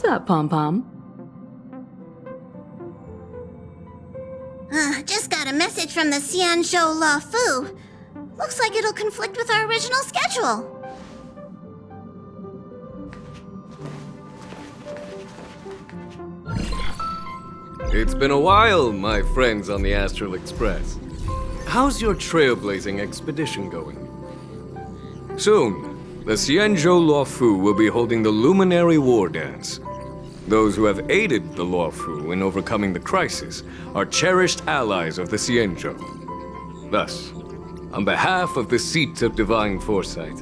up, Pom-Pom? Just got a message from the Xianzhou La Fu. Looks like it'll conflict with our original schedule. It's been a while, my friends on the Astral Express. How's your trailblazing expedition going? Soon, the Xianzhou Luofu will be holding the Luminary War Dance. Those who have aided the Luofu in overcoming the crisis are cherished allies of the Xianzhou. Thus, on behalf of the Seat of Divine Foresight,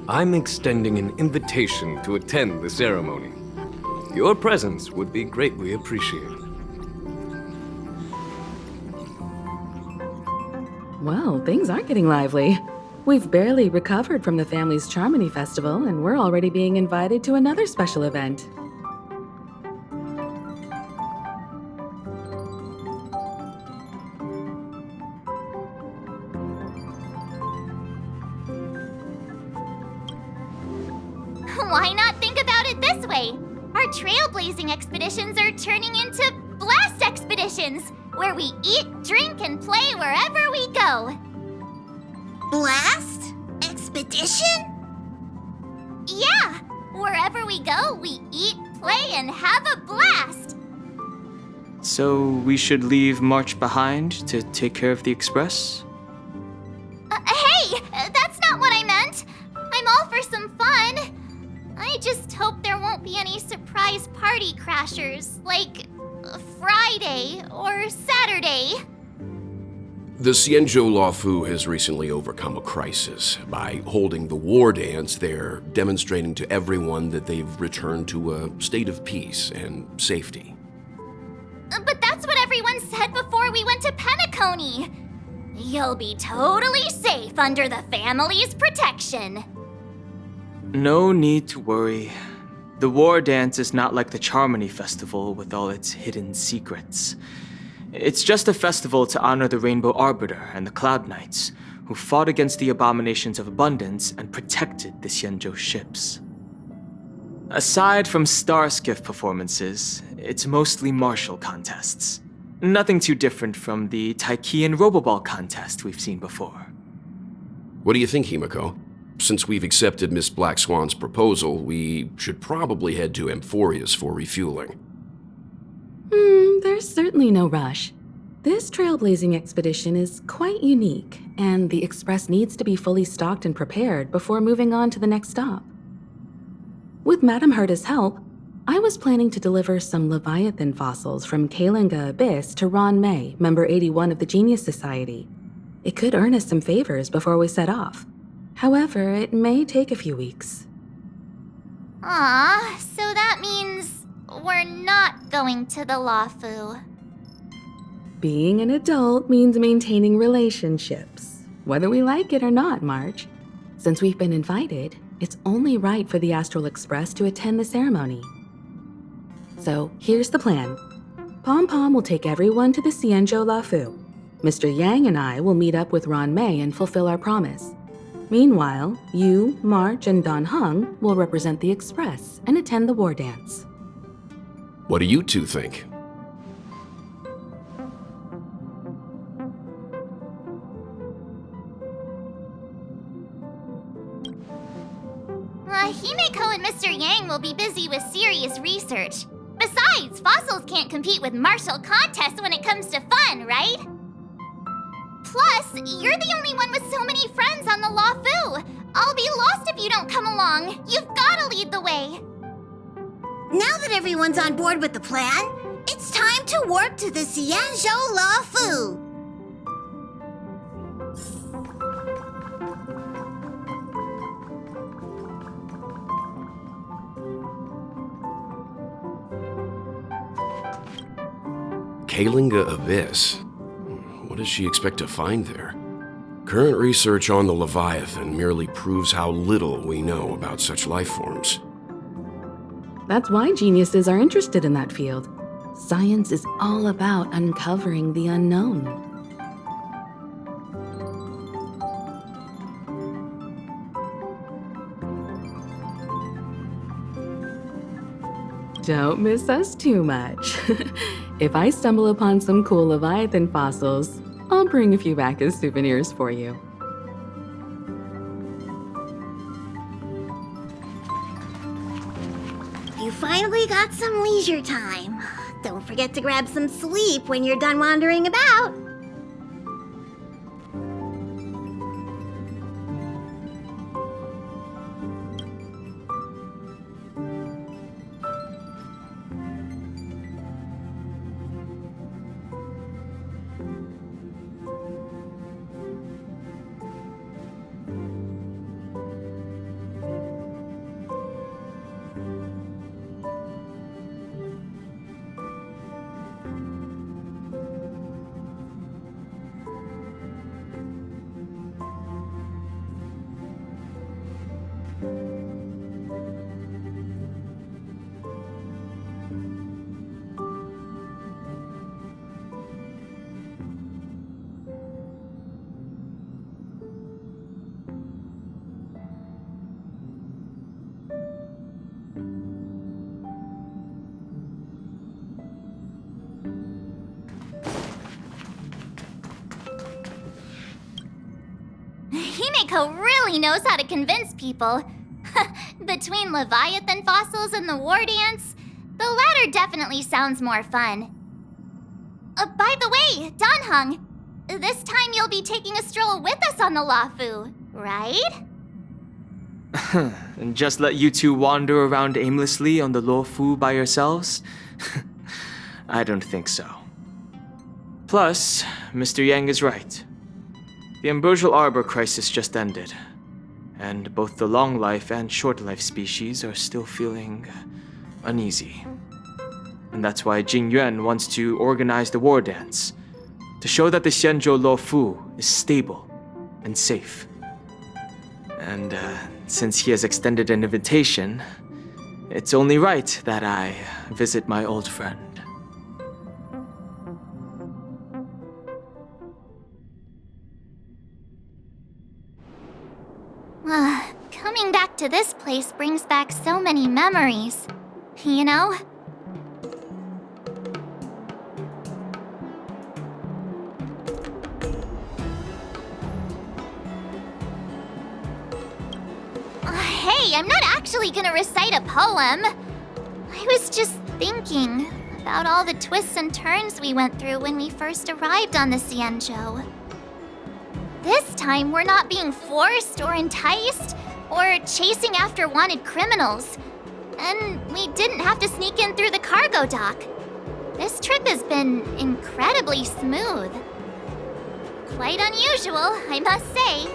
I'm extending an invitation to attend the ceremony. Your presence would be greatly appreciated. Well, things aren't getting lively. We've barely recovered from the family's Charmony Festival, and we're already being invited to another special event. Why not think about it this way? Our trailblazing expeditions are turning into blast expeditions, where we eat, drink, and play wherever we go. Blast? Expedition? Yeah, wherever we go, we eat, play, and have a blast. So we should leave March behind to take care of the Express? Hey, that's not what I meant. I'm all for some fun. I just hope there won't be any surprise party crashers, like Friday or Saturday. The Xianzhou Luofu has recently overcome a crisis. By holding the war dance, they're demonstrating to everyone that they've returned to a state of peace and safety. But that's what everyone said before we went to Penacony. You'll be totally safe under the family's protection. No need to worry. The war dance is not like the Charmony Festival with all its hidden secrets. It's just a festival to honor the Rainbow Arbiter and the Cloud Knights, who fought against the abominations of abundance and protected the Xianzhou ships. Aside from star skiff performances, it's mostly martial contests. Nothing too different from the Taiki and Roboball contest we've seen before. What do you think, Himiko? Since we've accepted Miss Black Swan's proposal, we should probably head to Amphorius for refueling. There's certainly no rush. This trailblazing expedition is quite unique, and the Express needs to be fully stocked and prepared before moving on to the next stop. With Madame Herta's help, I was planning to deliver some Leviathan fossils from Kalinga Abyss to Ron May, member 81 of the Genius Society. It could earn us some favors before we set off. However, it may take a few weeks. Aw, so that means we're not going to the Luofu. Being an adult means maintaining relationships, whether we like it or not, March. Since we've been invited, it's only right for the Astral Express to attend the ceremony. So here's the plan. Pom-Pom will take everyone to the Xianzhou Luofu. Mr. Yang and I will meet up with Ron May and fulfill our promise. Meanwhile, you, March, and Don Hung will represent the Express and attend the war dance. What do you two think? Himiko and Mr. Yang will be busy with serious research. Besides, fossils can't compete with martial contests when it comes to fun, right? Plus, you're the only one with so many friends on the Luofu. I'll be lost if you don't come along. You've gotta lead the way. Now that everyone's on board with the plan, it's time to warp to the Xianzhou Luofu. Kalinga Abyss. What does she expect to find there? Current research on the Leviathan merely proves how little we know about such life forms. That's why geniuses are interested in that field. Science is all about uncovering the unknown. Don't miss us too much. If I stumble upon some cool Leviathan fossils, I'll bring a few back as souvenirs for you. You finally got some leisure time. Don't forget to grab some sleep when you're done wandering about. Himeko really knows how to convince people. Between Leviathan fossils and the war dance, the latter definitely sounds more fun. By the way, Danheng, this time you'll be taking a stroll with us on the Luofu, right? And just let you two wander around aimlessly on the Luofu by yourselves? I don't think so. Plus, Mr. Yang is right. The ambrosial arbor crisis just ended, and both the long life and short life species are still feeling uneasy. And that's why Jing Yuan wants to organize the war dance, to show that the Xianzhou Luofu is stable and safe. And since he has extended an invitation, it's only right that I visit my old friend. Coming back to this place brings back so many memories, you know? Hey, I'm not actually gonna recite a poem. I was just thinking about all the twists and turns we went through when we first arrived on the Xianzhou. This time, we're not being forced or enticed or chasing after wanted criminals. And we didn't have to sneak in through the cargo dock. This trip has been incredibly smooth. Quite unusual, I must say.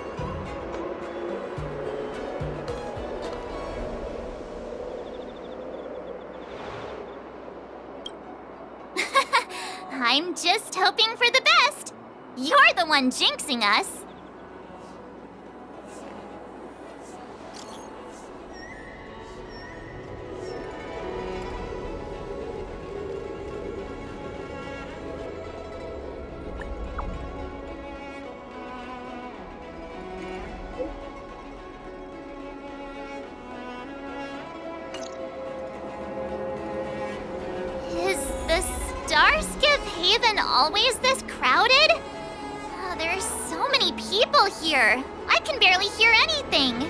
I'm just hoping for the best. You're the one jinxing us. Haven always this crowded? Oh, there's so many people here. I can barely hear anything.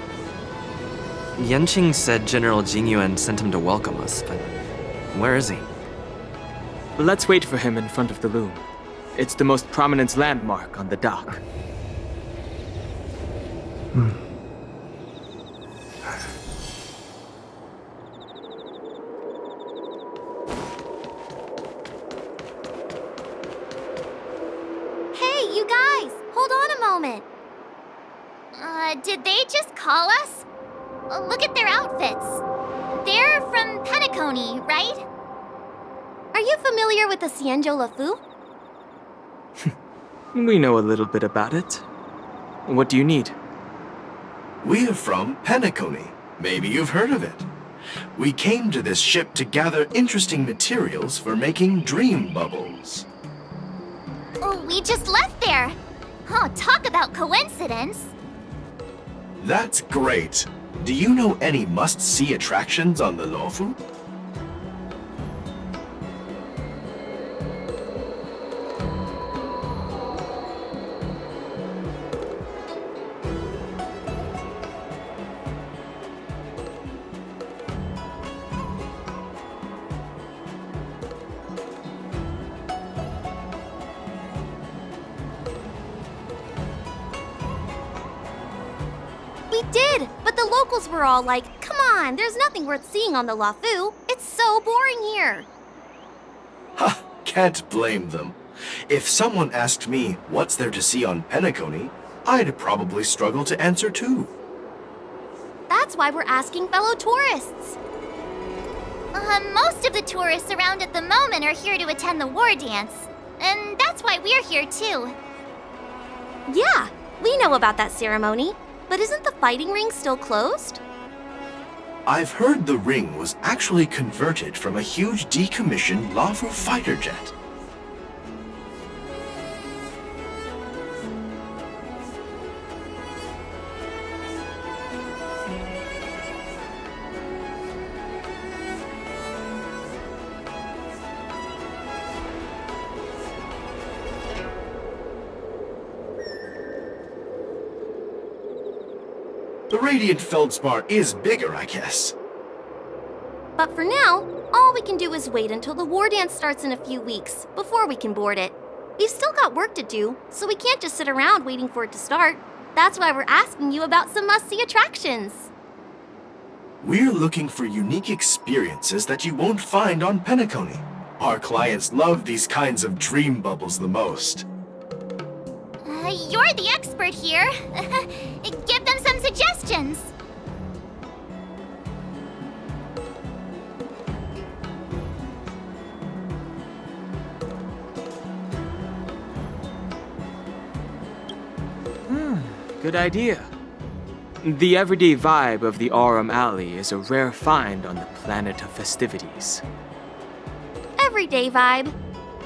Yanqing said General Jing Yuan sent him to welcome us, but where is he? Let's wait for him in front of the loom. It's the most prominent landmark on the dock. Did they just call us? Look at their outfits. They're from Penacony, right? Are you familiar with the Xianzhou Luofu? We know a little bit about it. What do you need? We are from Penacony. Maybe you've heard of it. We came to this ship to gather interesting materials for making dream bubbles. Oh, we just left there. Oh, talk about coincidence. That's great. Do you know any must-see attractions on the Luofu? We did, but the locals were all like, come on, there's nothing worth seeing on the Luofu. It's so boring here. Ha! Can't blame them. If someone asked me what's there to see on Penacony, I'd probably struggle to answer too. That's why we're asking fellow tourists. Most of the tourists around at the moment are here to attend the war dance. And that's why we're here too. Yeah, we know about that ceremony. But isn't the fighting ring still closed? I've heard the ring was actually converted from a huge decommissioned Luofu fighter jet. The Radiant Feldspar is bigger, I guess. But for now, all we can do is wait until the war dance starts in a few weeks, before we can board it. We've still got work to do, so we can't just sit around waiting for it to start. That's why we're asking you about some must-see attractions. We're looking for unique experiences that you won't find on Penacony. Our clients love these kinds of dream bubbles the most. You're the expert here. Give them some suggestions. Good idea. The everyday vibe of the Aurum Alley is a rare find on the planet of festivities. Everyday vibe.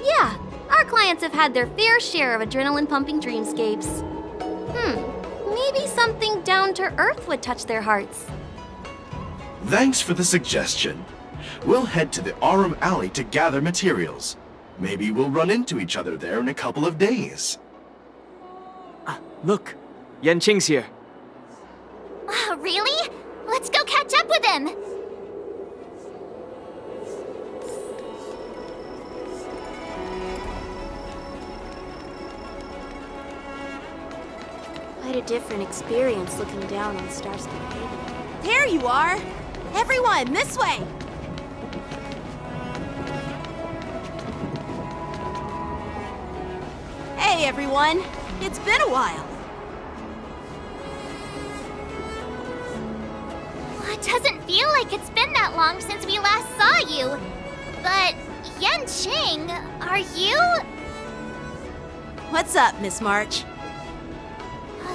Yeah, our clients have had their fair share of adrenaline-pumping dreamscapes. Maybe something down to earth would touch their hearts. Thanks for the suggestion. We'll head to the Aurum Alley to gather materials. Maybe we'll run into each other there in a couple of days. Look, Yanqing's here. Really? Let's go catch up with him. Quite a different experience looking down on Starscape Haven. There you are! Everyone, this way! Hey, everyone! It's been a while. It doesn't feel like it's been that long since we last saw you. But, Yanqing, are you? What's up, Miss March?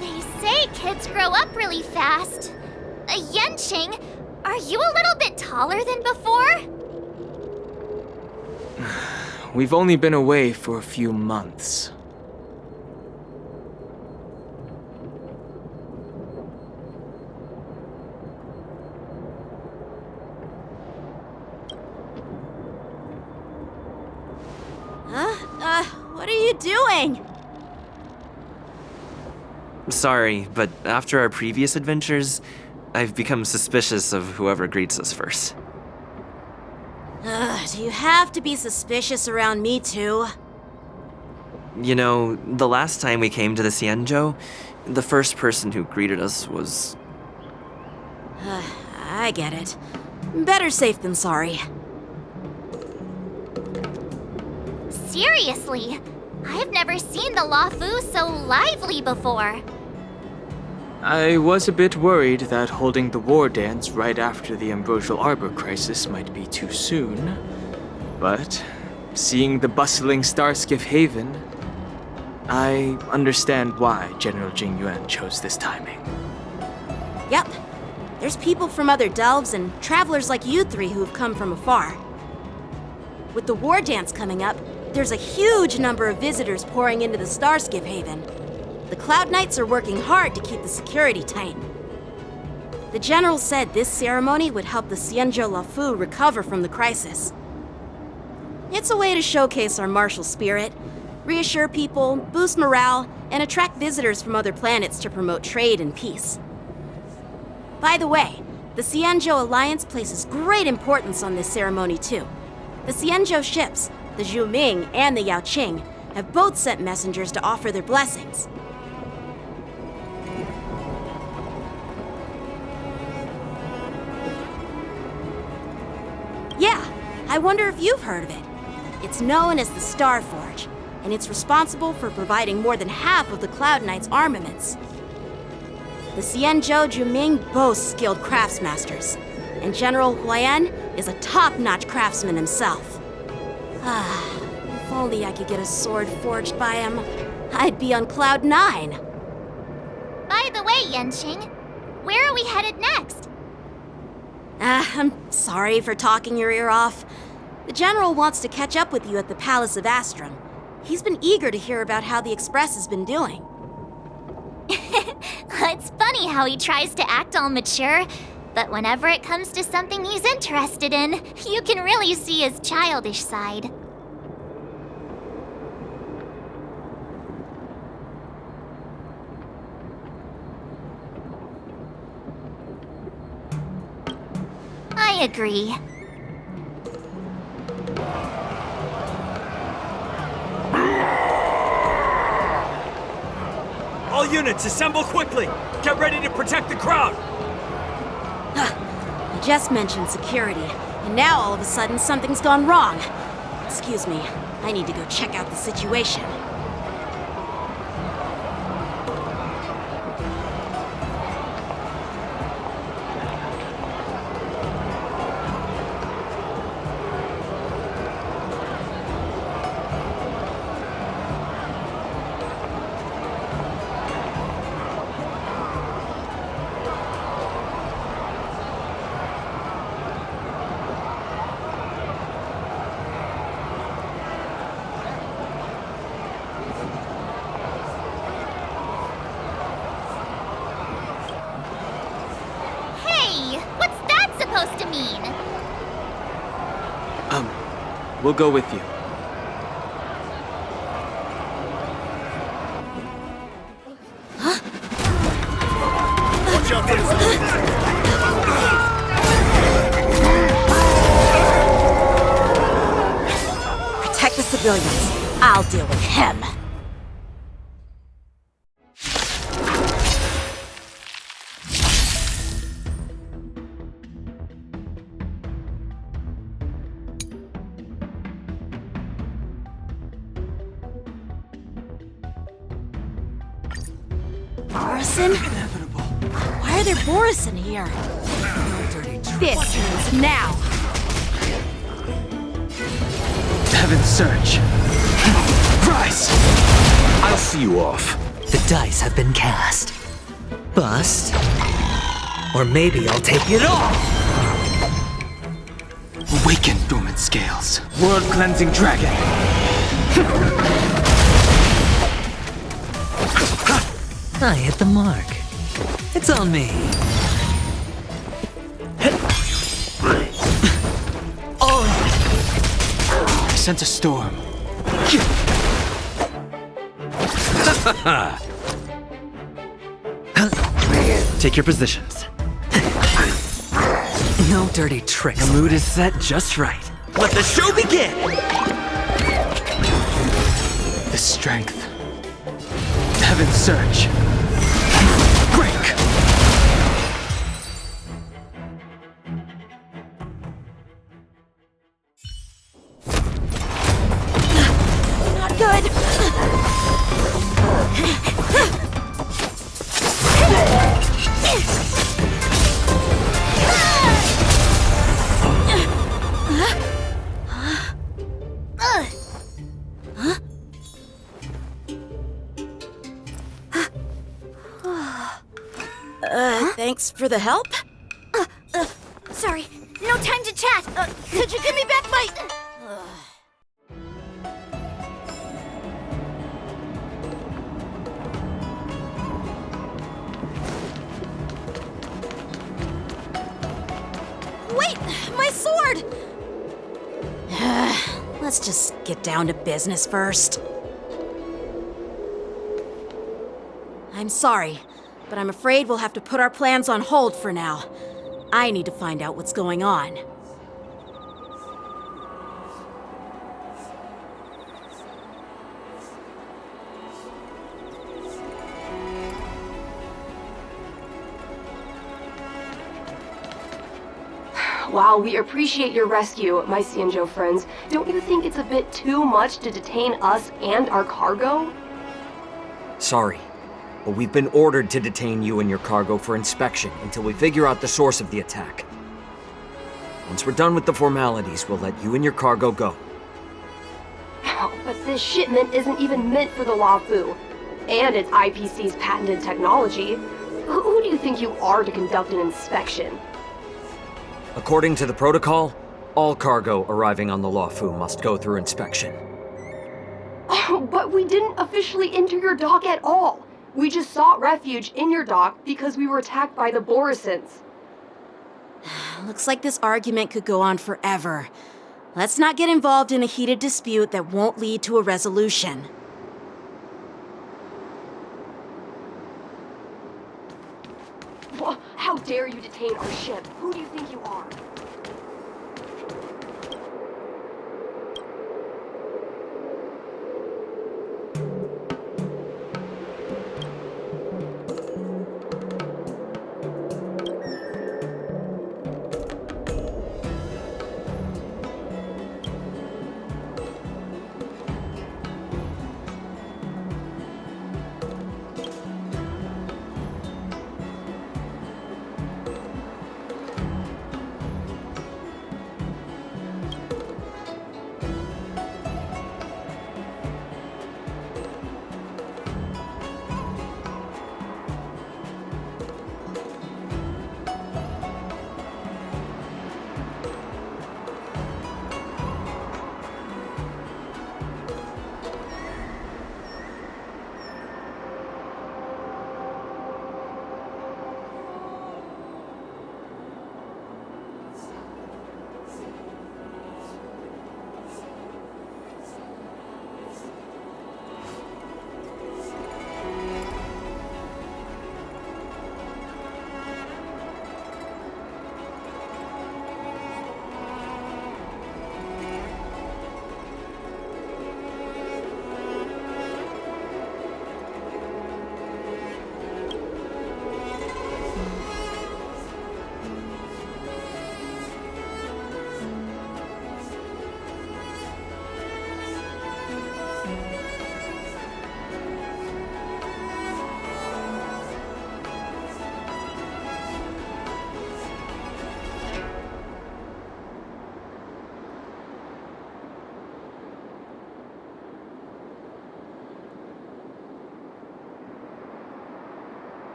They say kids grow up really fast. Yanqing, are you a little bit taller than before? We've only been away for a few months. What are you doing? Sorry, but after our previous adventures, I've become suspicious of whoever greets us first. Do you have to be suspicious around me too? You know, the last time we came to the Xianzhou, the first person who greeted us was... I get it. Better safe than sorry. Seriously, I've never seen the Luofu so lively before. I was a bit worried that holding the war dance right after the Ambrosial Arbor crisis might be too soon. But seeing the bustling Starskiff Haven, I understand why General Jingyuan chose this timing. Yep. There's people from other delves and travelers like you three who've come from afar. With the war dance coming up, there's a huge number of visitors pouring into the Starskiff Haven. The Cloud Knights are working hard to keep the security tight. The General said this ceremony would help the Xianzhou Luofu recover from the crisis. It's a way to showcase our martial spirit, reassure people, boost morale, and attract visitors from other planets to promote trade and peace. By the way, the Xianzhou Alliance places great importance on this ceremony too. The Xianzhou ships, the Zhuming and the Yaoqing, have both sent messengers to offer their blessings. I wonder if you've heard of it. It's known as the Star Forge, and it's responsible for providing more than half of the Cloud Knight's armaments. The Xianzhou Juming boasts skilled craftsmasters, and General Huayan is a top-notch craftsman himself. If only I could get a sword forged by him, I'd be on Cloud 9. By the way, Yanqing, where are we headed next? I'm sorry for talking your ear off. The General wants to catch up with you at the Palace of Astrum. He's been eager to hear about how the Express has been doing. It's funny how he tries to act all mature, but whenever it comes to something he's interested in, you can really see his childish side. I agree. All units, assemble quickly! Get ready to protect the crowd! You just mentioned security, and now all of a sudden something's gone wrong. Excuse me, I need to go check out the situation. We'll go with you. Watch out for Protect the civilians. I'll deal with him. Why are there Borison here? This means now. Heaven's Surge. Rise! I'll see you off. The dice have been cast. Bust. Or maybe I'll take it all. Awaken, dormant scales. World-cleansing dragon. I hit the mark. It's on me. I sense a storm. Take your positions. No dirty tricks. The mood is set just right. Let the show begin! The strength. Heaven's Surge. Break! Not good. Thanks for the help. Sorry, no time to chat. Could you give me back my... Wait, my sword! Let's just get down to business first. I'm sorry, but I'm afraid we'll have to put our plans on hold for now. I need to find out what's going on. While we appreciate your rescue, my Xianzhou friends, don't you think it's a bit too much to detain us and our cargo? Sorry, but we've been ordered to detain you and your cargo for inspection until we figure out the source of the attack. Once we're done with the formalities, we'll let you and your cargo go. But this shipment isn't even meant for the Luofu, and it's IPC's patented technology. Who do you think you are to conduct an inspection? According to the protocol, all cargo arriving on the Luofu must go through inspection. But we didn't officially enter your dock at all. We just sought refuge in your dock because we were attacked by the Borisons. Looks like this argument could go on forever. Let's not get involved in a heated dispute that won't lead to a resolution. How dare you detain our ship? Who do you think you are?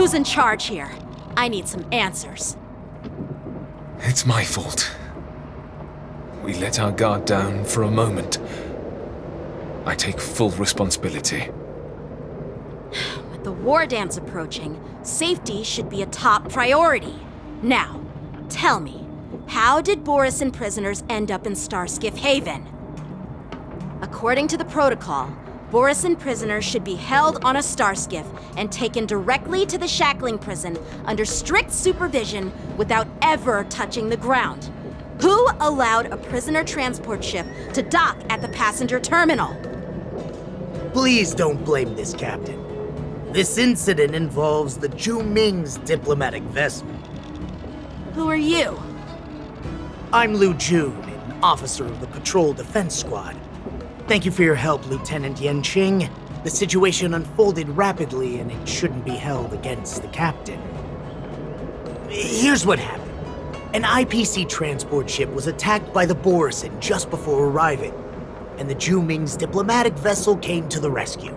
Who's in charge here? I need some answers. It's my fault. We let our guard down for a moment. I take full responsibility. With the war dance approaching, safety should be a top priority. Now, tell me, how did Borisin prisoners end up in Starskiff Haven? According to the protocol, Borisin prisoners should be held on a starskiff and taken directly to the shackling prison under strict supervision without ever touching the ground. Who allowed a prisoner transport ship to dock at the passenger terminal? Please don't blame this, Captain. This incident involves the Yu-Ming's diplomatic vessel. Who are you? I'm Liu Jun, an officer of the Patrol Defense Squad. Thank you for your help, Lieutenant Yanqing. The situation unfolded rapidly, and it shouldn't be held against the captain. Here's what happened. An IPC transport ship was attacked by the Borisin just before arriving, and the Yu-Ming's diplomatic vessel came to the rescue.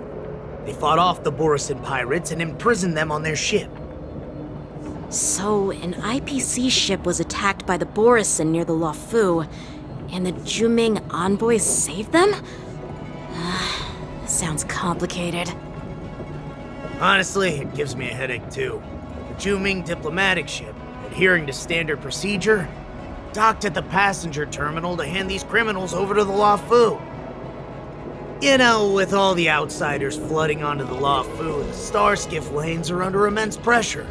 They fought off the Borisin pirates and imprisoned them on their ship. So, an IPC ship was attacked by the Borisin near the Luofu, and the Yu-Ming envoys saved them? Sounds complicated. Honestly, it gives me a headache too. The Yu-Ming diplomatic ship, adhering to standard procedure, docked at the passenger terminal to hand these criminals over to the Luofu. You know, with all the outsiders flooding onto the Luofu, the starskiff lanes are under immense pressure.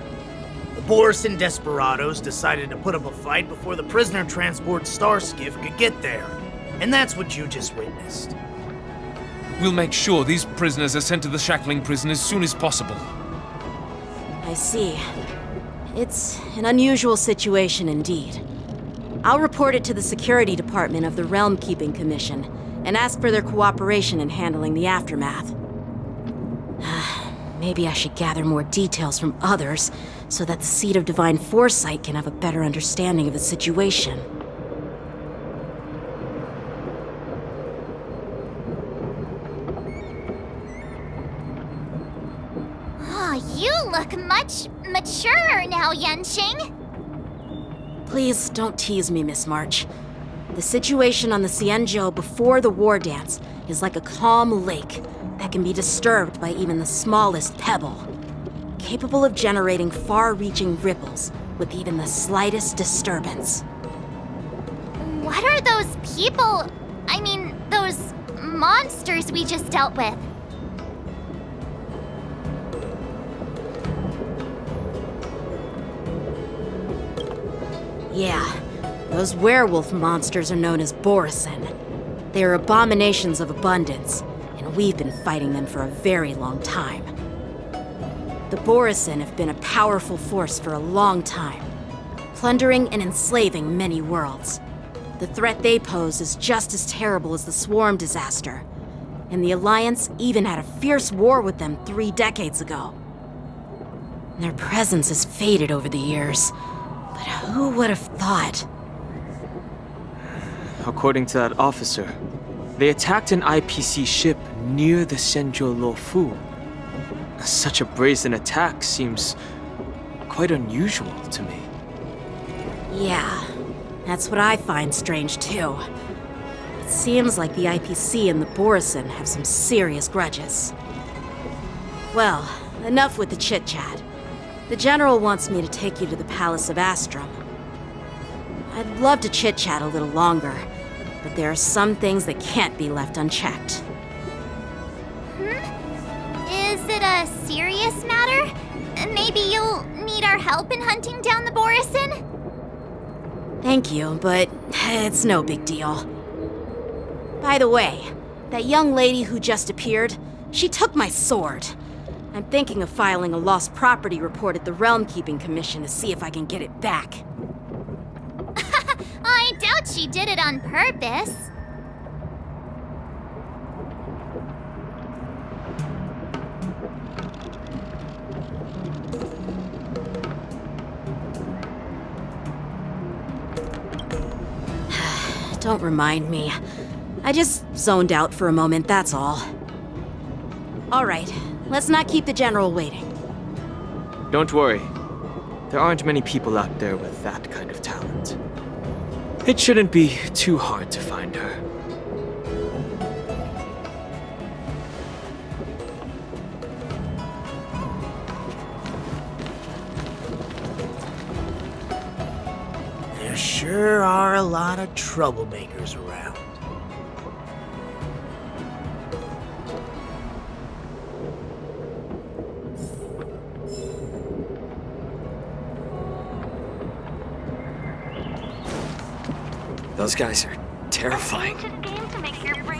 The Borisin desperados decided to put up a fight before the prisoner transport starskiff could get there. And that's what you just witnessed. We'll make sure these prisoners are sent to the shackling prison as soon as possible. I see. It's an unusual situation indeed. I'll report it to the security department of the Realm Keeping Commission and ask for their cooperation in handling the aftermath. Maybe I should gather more details from others so that the Seat of Divine Foresight can have a better understanding of the situation. Oh, you look much maturer now, Yanqing. Please don't tease me, Miss March. The situation on the Xianzhou before the war dance is like a calm lake that can be disturbed by even the smallest pebble, capable of generating far-reaching ripples with even the slightest disturbance. What are those people? I mean, those monsters we just dealt with? Yeah, those werewolf monsters are known as Borisin. They are abominations of abundance, and we've been fighting them for a very long time. The Borisin have been a powerful force for a long time, plundering and enslaving many worlds. The threat they pose is just as terrible as the Swarm disaster, and the Alliance even had a fierce war with them 3 decades ago. Their presence has faded over the years, but who would have thought? According to that officer, they attacked an IPC ship near the Xianzhou Luofu. Such a brazen attack seems quite unusual to me. Yeah, that's what I find strange too. It seems like the IPC and the Borisin have some serious grudges. Well, enough with the chit-chat. The General wants me to take you to the Palace of Astrum. I'd love to chit-chat a little longer, but there are some things that can't be left unchecked. Is it a serious matter? Maybe you'll need our help in hunting down the Borisin? Thank you, but it's no big deal. By the way, that young lady who just appeared, she took my sword. I'm thinking of filing a lost property report at the Realm Keeping Commission to see if I can get it back. I doubt she did it on purpose. Don't remind me. I just zoned out for a moment, that's all. All right, let's not keep the General waiting. Don't worry. There aren't many people out there with that kind of talent. It shouldn't be too hard to find her. There sure are a lot of troublemakers around. Those guys are terrifying.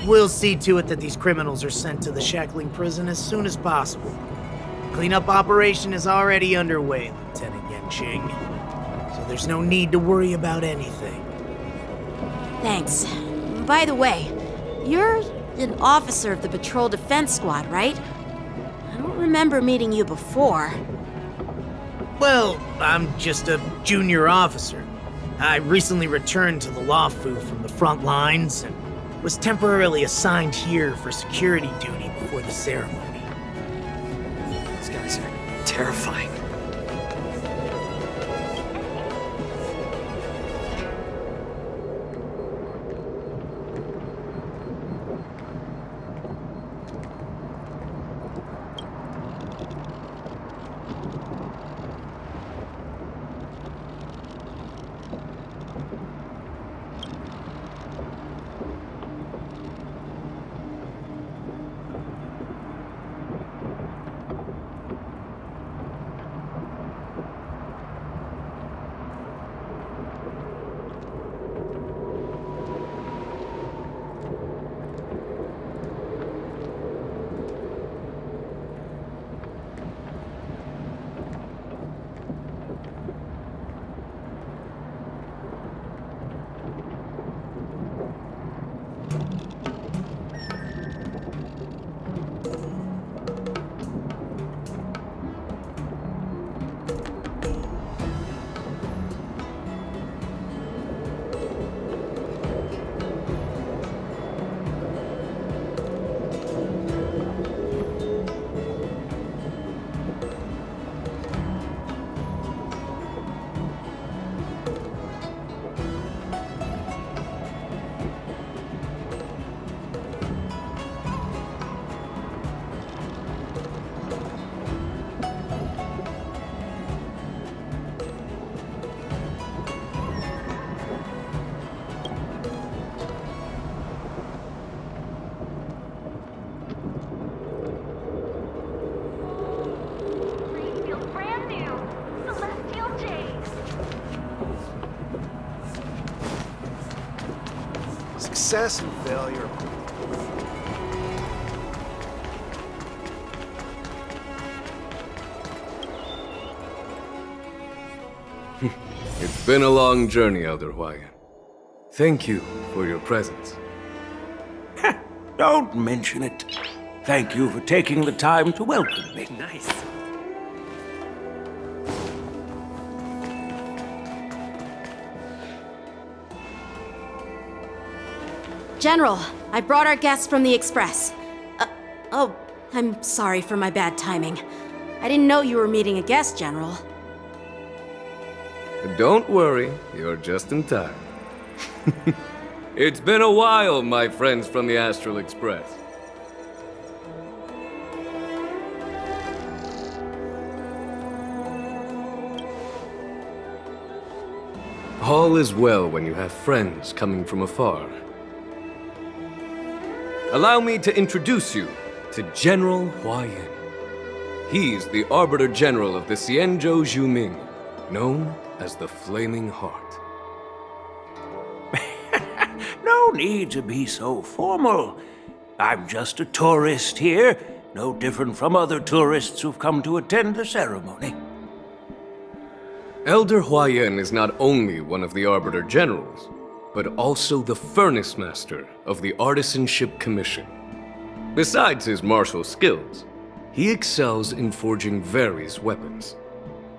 We'll see to it that these criminals are sent to the shackling prison as soon as possible. Cleanup operation is already underway, Lieutenant Yenching. So there's no need to worry about anything. Thanks. By the way, you're an officer of the Patrol Defense Squad, right? I don't remember meeting you before. Well, I'm just a junior officer. I recently returned to the Luofu from the front lines and was temporarily assigned here for security duty before the ceremony. These guys are terrifying. Success and failure. It's been a long journey, Elder Huayan. Thank you for your presence. Don't mention it. Thank you for taking the time to welcome me. Nice. General, I brought our guests from the Express. Oh, I'm sorry for my bad timing. I didn't know you were meeting a guest, General. Don't worry, you're just in time. It's been a while, my friends from the Astral Express. All is well when you have friends coming from afar. Allow me to introduce you to General Huayan. He's the Arbiter General of the Xianzhou Zhuming, known as the Flaming Heart. No need to be so formal. I'm just a tourist here, no different from other tourists who've come to attend the ceremony. Elder Huayan is not only one of the Arbiter Generals, but also the Furnace Master of the Artisanship Commission. Besides his martial skills, he excels in forging various weapons.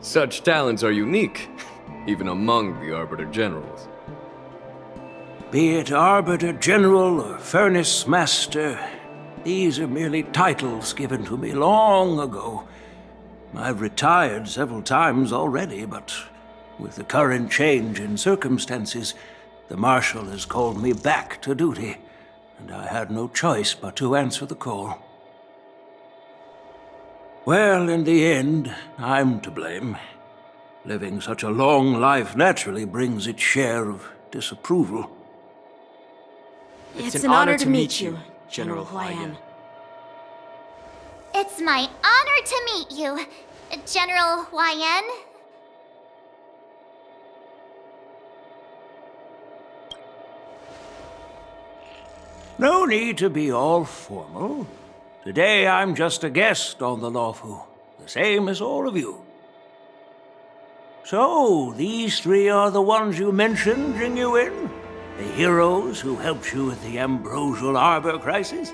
Such talents are unique, even among the Arbiter Generals. Be it Arbiter General or Furnace Master, these are merely titles given to me long ago. I've retired several times already, but with the current change in circumstances, the Marshal has called me back to duty, and I had no choice but to answer the call. Well, in the end, I'm to blame. Living such a long life naturally brings its share of disapproval. It's an honor to meet you, General Huaiyan. It's my honor to meet you, General Huaiyan. No need to be all formal. Today I'm just a guest on the Luofu, the same as all of you. So, these three are the ones you mentioned, Xīngqióng? The heroes who helped you with the Ambrosial Arbor crisis?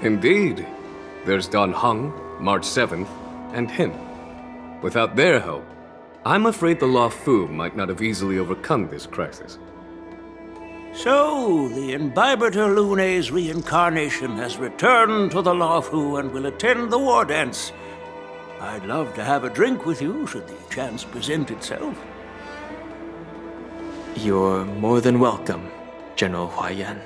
Indeed. There's Don Hung, March 7th, and him. Without their help, I'm afraid the Luofu might not have easily overcome this crisis. So, the Imbibitor Lune's reincarnation has returned to the Luofu and will attend the war dance. I'd love to have a drink with you should the chance present itself. You're more than welcome, General Huaiyan.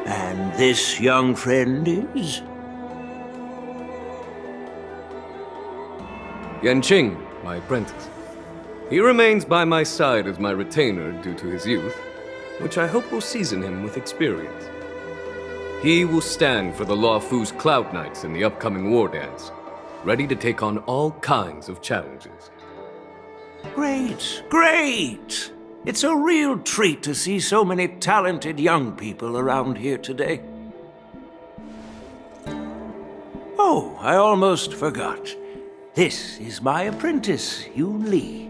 And this young friend is? Yanqing, my apprentice. He remains by my side as my retainer due to his youth, which I hope will season him with experience. He will stand for the Luofu's Cloud Knights in the upcoming war dance, ready to take on all kinds of challenges. Great, great! It's a real treat to see so many talented young people around here today. Oh, I almost forgot. This is my apprentice, Yoon Lee.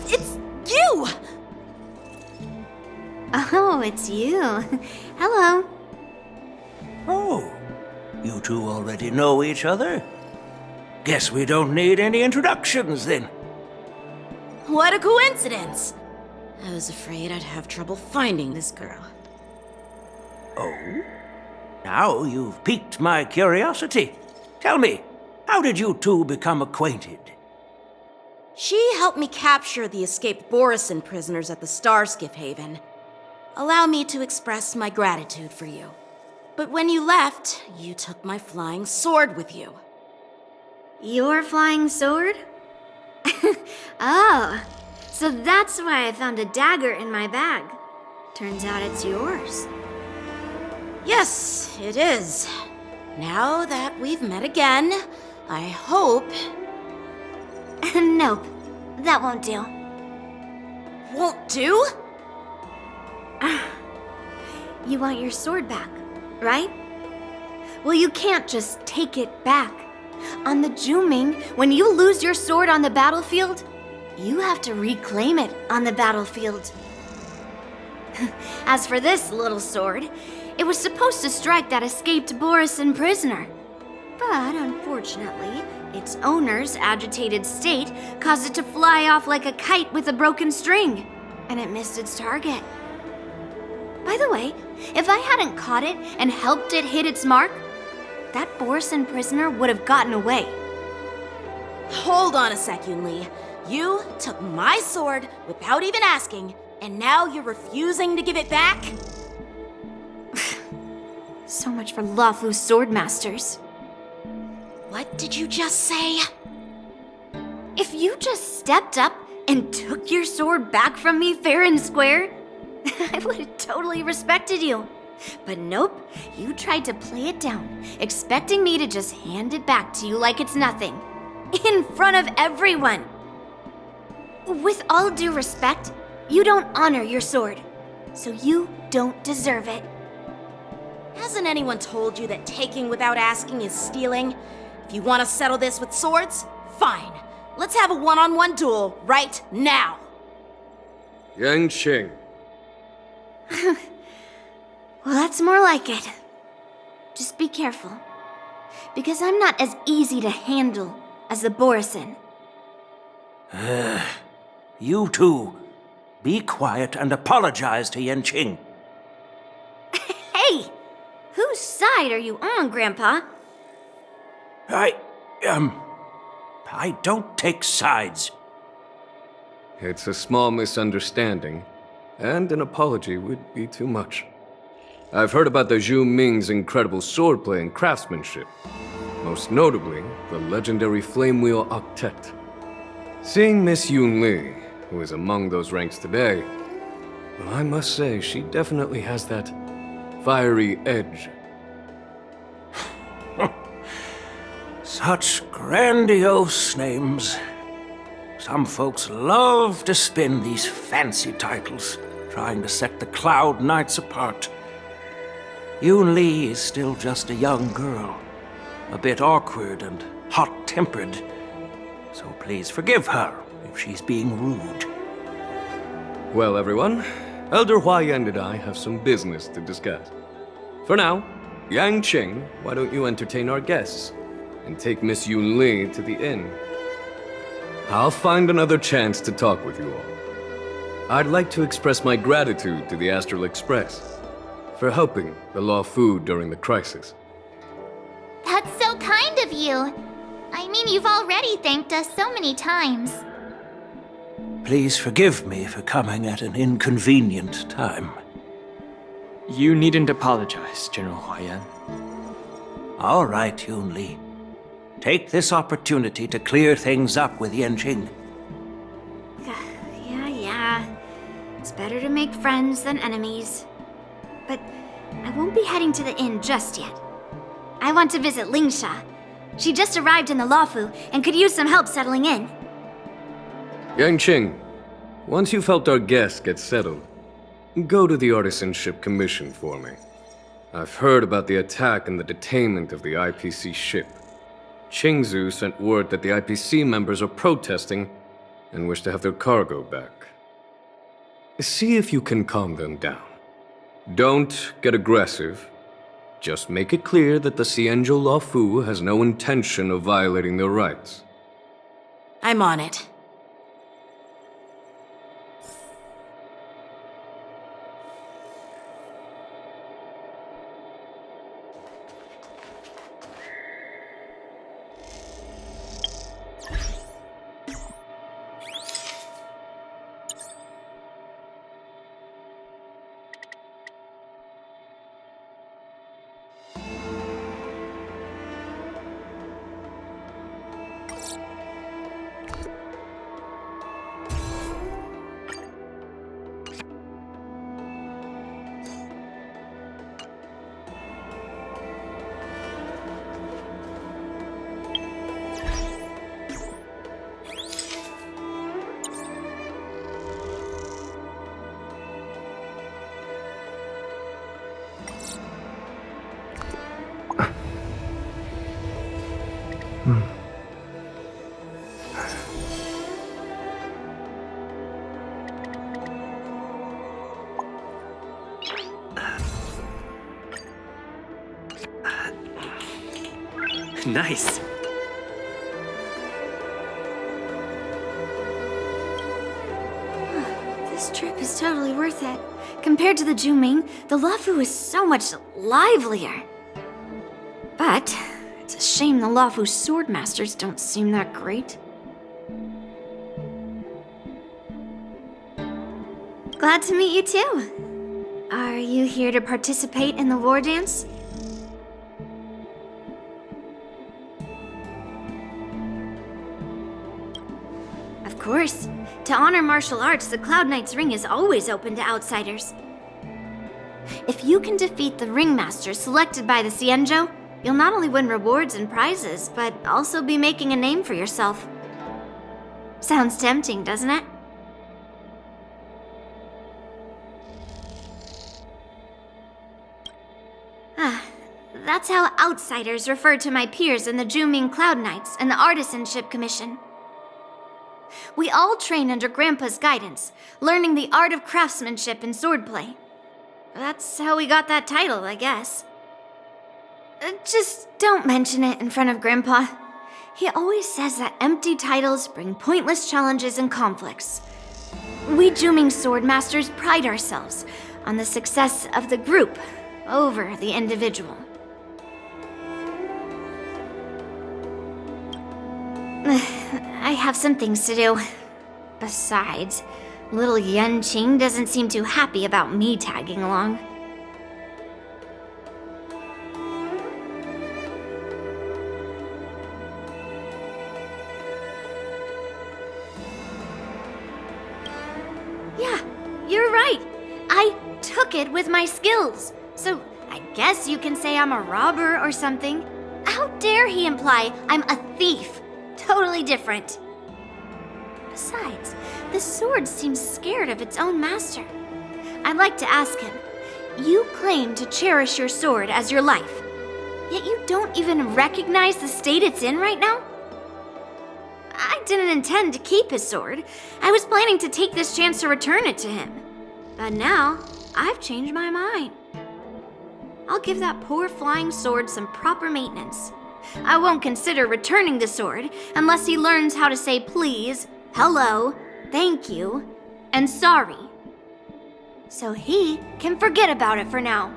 It's you! Oh, it's you. Hello. Oh, you two already know each other? Guess we don't need any introductions, then. What a coincidence! I was afraid I'd have trouble finding this girl. Oh? Now you've piqued my curiosity. Tell me, how did you two become acquainted? She helped me capture the escaped Borisin prisoners at the Starskiff Haven. Allow me to express my gratitude for you. But when you left, you took my flying sword with you. Your flying sword? Oh, so that's why I found a dagger in my bag. Turns out it's yours. Yes, it is. Now that we've met again, I hope... Nope, that won't do. Won't do? You want your sword back, right? Well, you can't just take it back. On the Yu-Peng, when you lose your sword on the battlefield, you have to reclaim it on the battlefield. As for this little sword, it was supposed to strike that escaped Borisin prisoner. But unfortunately, its owner's agitated state caused it to fly off like a kite with a broken string, and it missed its target. By the way, if I hadn't caught it and helped it hit its mark, that Borisin prisoner would have gotten away. Hold on a sec, Yoon Lee. You took my sword without even asking, and now you're refusing to give it back? So much for Luofu swordmasters. What did you just say? If you just stepped up and took your sword back from me fair and square, I would have totally respected you. But nope, you tried to play it down, expecting me to just hand it back to you like it's nothing. In front of everyone. With all due respect, you don't honor your sword, so you don't deserve it. Hasn't anyone told you that taking without asking is stealing? If you want to settle this with swords, fine. Let's have a one-on-one duel right now. Yanqing. Well, that's more like it. Just be careful, because I'm not as easy to handle as the Borisin. You two, be quiet and apologize to Yanqing. Whose side are you on, Grandpa? I don't take sides. It's a small misunderstanding, and an apology would be too much. I've heard about the Zhu Ming's incredible swordplay and craftsmanship, most notably the legendary Flame Wheel Octet. Seeing Miss Yun Li, who is among those ranks today, well, I must say she definitely has that fiery edge. Such grandiose names. Some folks love to spin these fancy titles, trying to set the Cloud Knights apart. Yun Li is still just a young girl, a bit awkward and hot-tempered. So please forgive her if she's being rude. Well, everyone, Elder Huaiyan and I have some business to discuss. For now, Yang Qing, why don't you entertain our guests and take Miss Yun Li to the inn? I'll find another chance to talk with you all. I'd like to express my gratitude to the Astral Express for helping the Law Fu during the crisis. That's so kind of you. I mean, you've already thanked us so many times. Please forgive me for coming at an inconvenient time. You needn't apologize, General Huaiyan. All right, Yun Li. Take this opportunity to clear things up with Yanqing. Yeah. It's better to make friends than enemies. But I won't be heading to the inn just yet. I want to visit Lingsha. She just arrived in the Luofu and could use some help settling in. Yang Qing, once you've helped our guests get settled, go to the Artisanship Commission for me. I've heard about the attack and the detainment of the IPC ship. Qingzu sent word that the IPC members are protesting and wish to have their cargo back. See if you can calm them down. Don't get aggressive. Just make it clear that the Xianzhou Luofu has no intention of violating their rights. I'm on it. Nice. This trip is totally worth it. Compared to the Zhu-Ming, the Luofu is so much livelier. But it's a shame the Luofu swordmasters don't seem that great. Glad to meet you too. Are you here to participate in the war dance? Of course. To honor martial arts, the Cloud Knight's Ring is always open to outsiders. If you can defeat the ringmaster selected by the Xianzhou, you'll not only win rewards and prizes, but also be making a name for yourself. Sounds tempting, doesn't it? That's how outsiders refer to my peers in the Zhu-Ming Cloud Knights and the Artisanship Commission. We all train under Grandpa's guidance, learning the art of craftsmanship and swordplay. That's how we got that title, I guess. Just don't mention it in front of Grandpa. He always says that empty titles bring pointless challenges and conflicts. We Zhu-Ming sword masters pride ourselves on the success of the group, over the individual. I have some things to do. Besides, little Xīngqióng doesn't seem too happy about me tagging along. Yeah, you're right. I took it with my skills. So I guess you can say I'm a robber or something. How dare he imply I'm a thief? Totally different. Besides, the sword seems scared of its own master. I'd like to ask him, you claim to cherish your sword as your life, yet you don't even recognize the state it's in right now? I didn't intend to keep his sword. I was planning to take this chance to return it to him. But now, I've changed my mind. I'll give that poor flying sword some proper maintenance. I won't consider returning the sword unless he learns how to say please, hello, thank you, and sorry. So he can forget about it for now.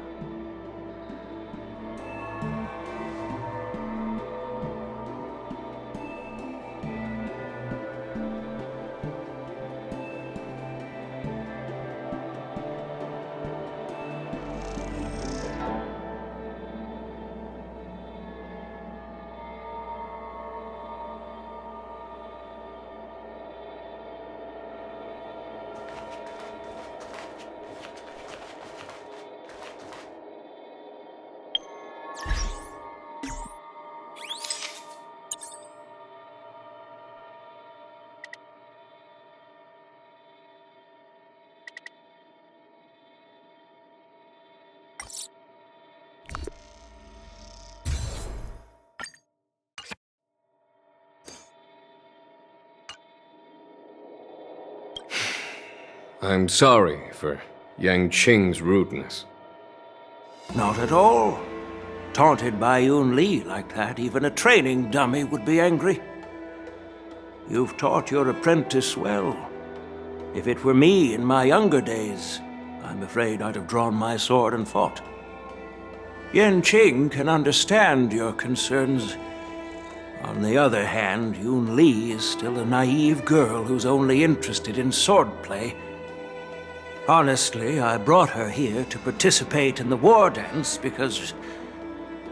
I'm sorry for Xīngqióng's rudeness. Not at all. Taunted by Yun Li like that, even a training dummy would be angry. You've taught your apprentice well. If it were me in my younger days, I'm afraid I'd have drawn my sword and fought. Xīngqióng can understand your concerns. On the other hand, Yun Li is still a naive girl who's only interested in swordplay. Honestly, I brought her here to participate in the war dance because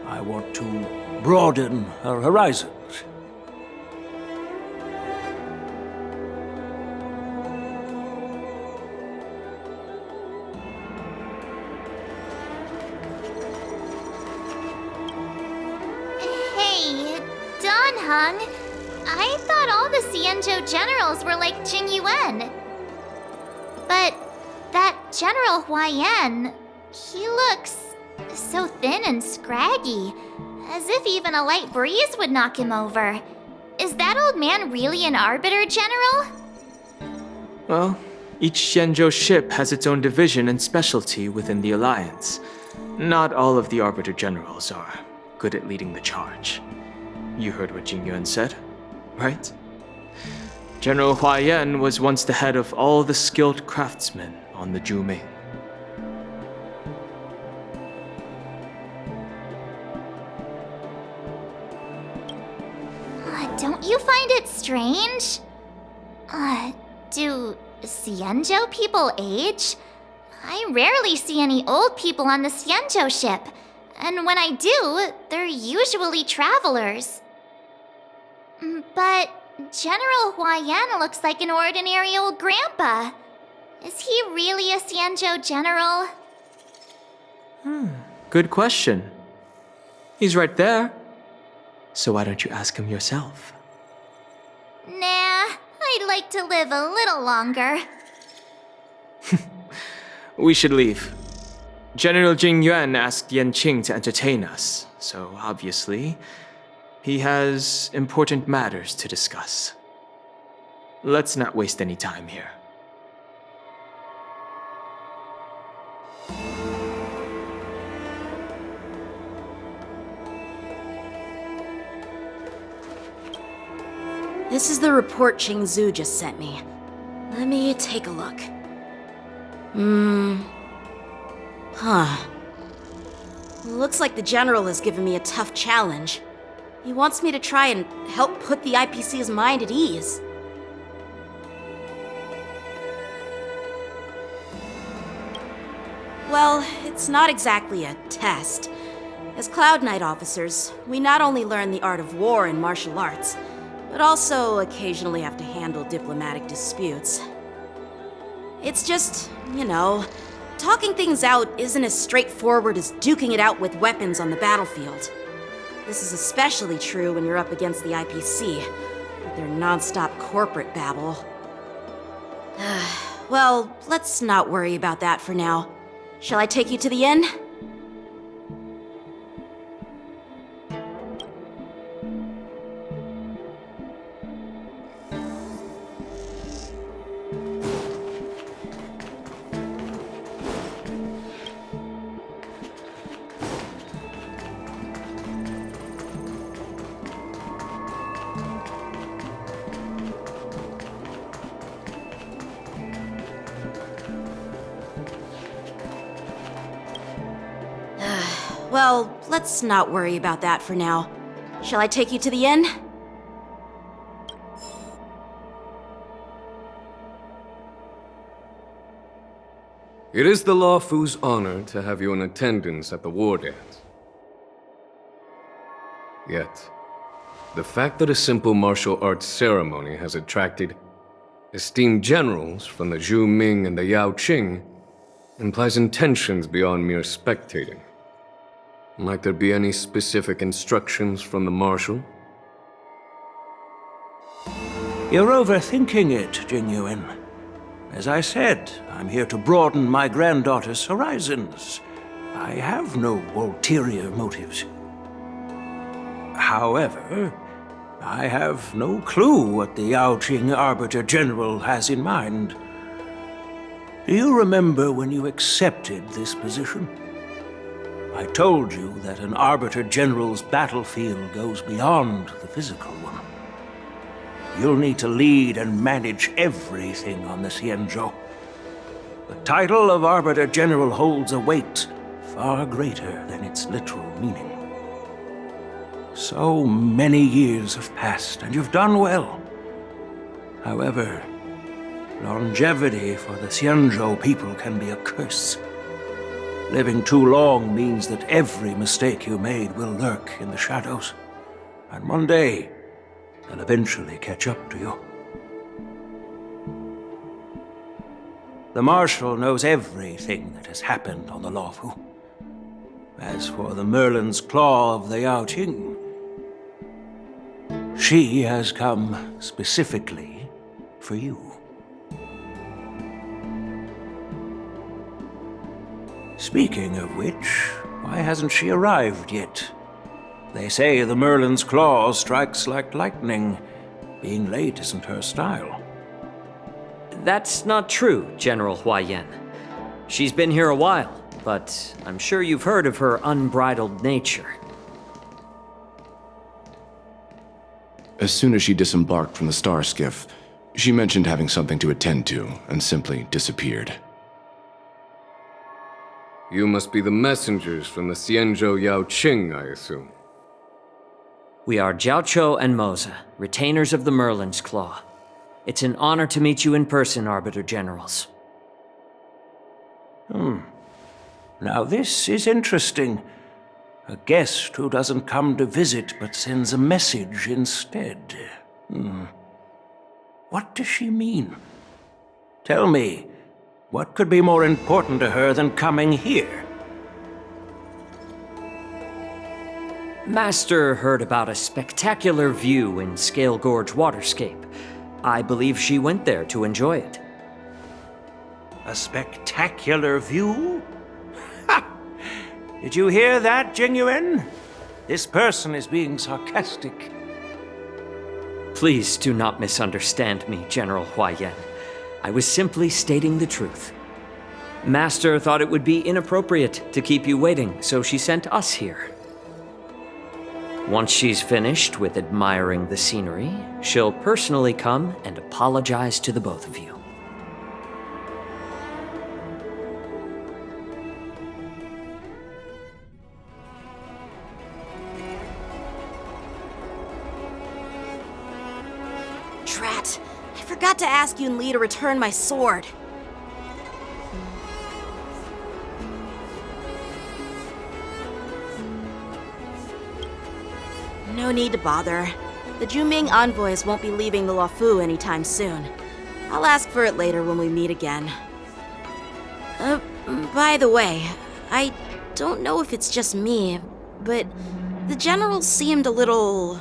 I want to broaden her horizons. Hey, Don Hung. I thought all the Xianzhou generals were like Jing Yuan. But that General Huaiyan, he looks so thin and scraggy, as if even a light breeze would knock him over. Is that old man really an Arbiter General? Well, each Xianzhou ship has its own division and specialty within the Alliance. Not all of the Arbiter Generals are good at leading the charge. You heard what Jing Yuan said, right? General Huaiyan was once the head of all the skilled craftsmen on the Zhuming. Don't you find it strange? Do Xianzhou people age? I rarely see any old people on the Xianzhou ship, and when I do, they're usually travelers. But General Huaiyan looks like an ordinary old grandpa. Is he really a Xianzhou general? Good question. He's right there. So why don't you ask him yourself? Nah, I'd like to live a little longer. We should leave. General Jing Yuan asked Xīngqióng to entertain us, so obviously, he has important matters to discuss. Let's not waste any time here. This is the report Qingzhu just sent me. Let me take a look. Looks like the General has given me a tough challenge. He wants me to try and help put the IPC's mind at ease. Well, it's not exactly a test. As Cloud Knight officers, we not only learn the art of war and martial arts, but also occasionally have to handle diplomatic disputes. It's just, talking things out isn't as straightforward as duking it out with weapons on the battlefield. This is especially true when you're up against the IPC, with their non-stop corporate babble. Well, let's not worry about that for now. Shall I take you to the inn? Well, let's not worry about that for now. Shall I take you to the inn? It is the Luofu's honor to have you in attendance at the war dance. Yet, the fact that a simple martial arts ceremony has attracted esteemed generals from the Zhu Ming and the Yao Qing implies intentions beyond mere spectating. Might there be any specific instructions from the Marshal? You're overthinking it, Xīngqióng. As I said, I'm here to broaden my granddaughter's horizons. I have no ulterior motives. However, I have no clue what the Yao Qing Arbiter General has in mind. Do you remember when you accepted this position? I told you that an Arbiter General's battlefield goes beyond the physical one. You'll need to lead and manage everything on the Xianzhou. The title of Arbiter General holds a weight far greater than its literal meaning. So many years have passed, and you've done well. However, longevity for the Xianzhou people can be a curse. Living too long means that every mistake you made will lurk in the shadows. And one day, they'll eventually catch up to you. The Marshal knows everything that has happened on the Luofu. As for the Merlin's Claw of the Yao Qing, she has come specifically for you. Speaking of which, why hasn't she arrived yet? They say the Merlin's Claw strikes like lightning. Being late isn't her style. That's not true, General Huaiyan. She's been here a while, but I'm sure you've heard of her unbridled nature. As soon as she disembarked from the star skiff, she mentioned having something to attend to and simply disappeared. You must be the messengers from the Xianzhou Yao Qing, I assume. We are Jiaoqiu and Moza, retainers of the Merlin's Claw. It's an honor to meet you in person, Arbiter Generals. Now this is interesting. A guest who doesn't come to visit but sends a message instead. What does she mean? Tell me, what could be more important to her than coming here? Master heard about a spectacular view in Scale Gorge Waterscape. I believe she went there to enjoy it. A spectacular view? Ha! Did you hear that, Xīngqióng? This person is being sarcastic. Please do not misunderstand me, General Huaiyan. I was simply stating the truth. Master thought it would be inappropriate to keep you waiting, so she sent us here. Once she's finished with admiring the scenery, she'll personally come and apologize to the both of you. forgot to ask Yun Li to return my sword. No need to bother. The Zhuming envoys won't be leaving the Luofu anytime soon. I'll ask for it later when we meet again. By the way, I don't know if it's just me, but the general seemed a little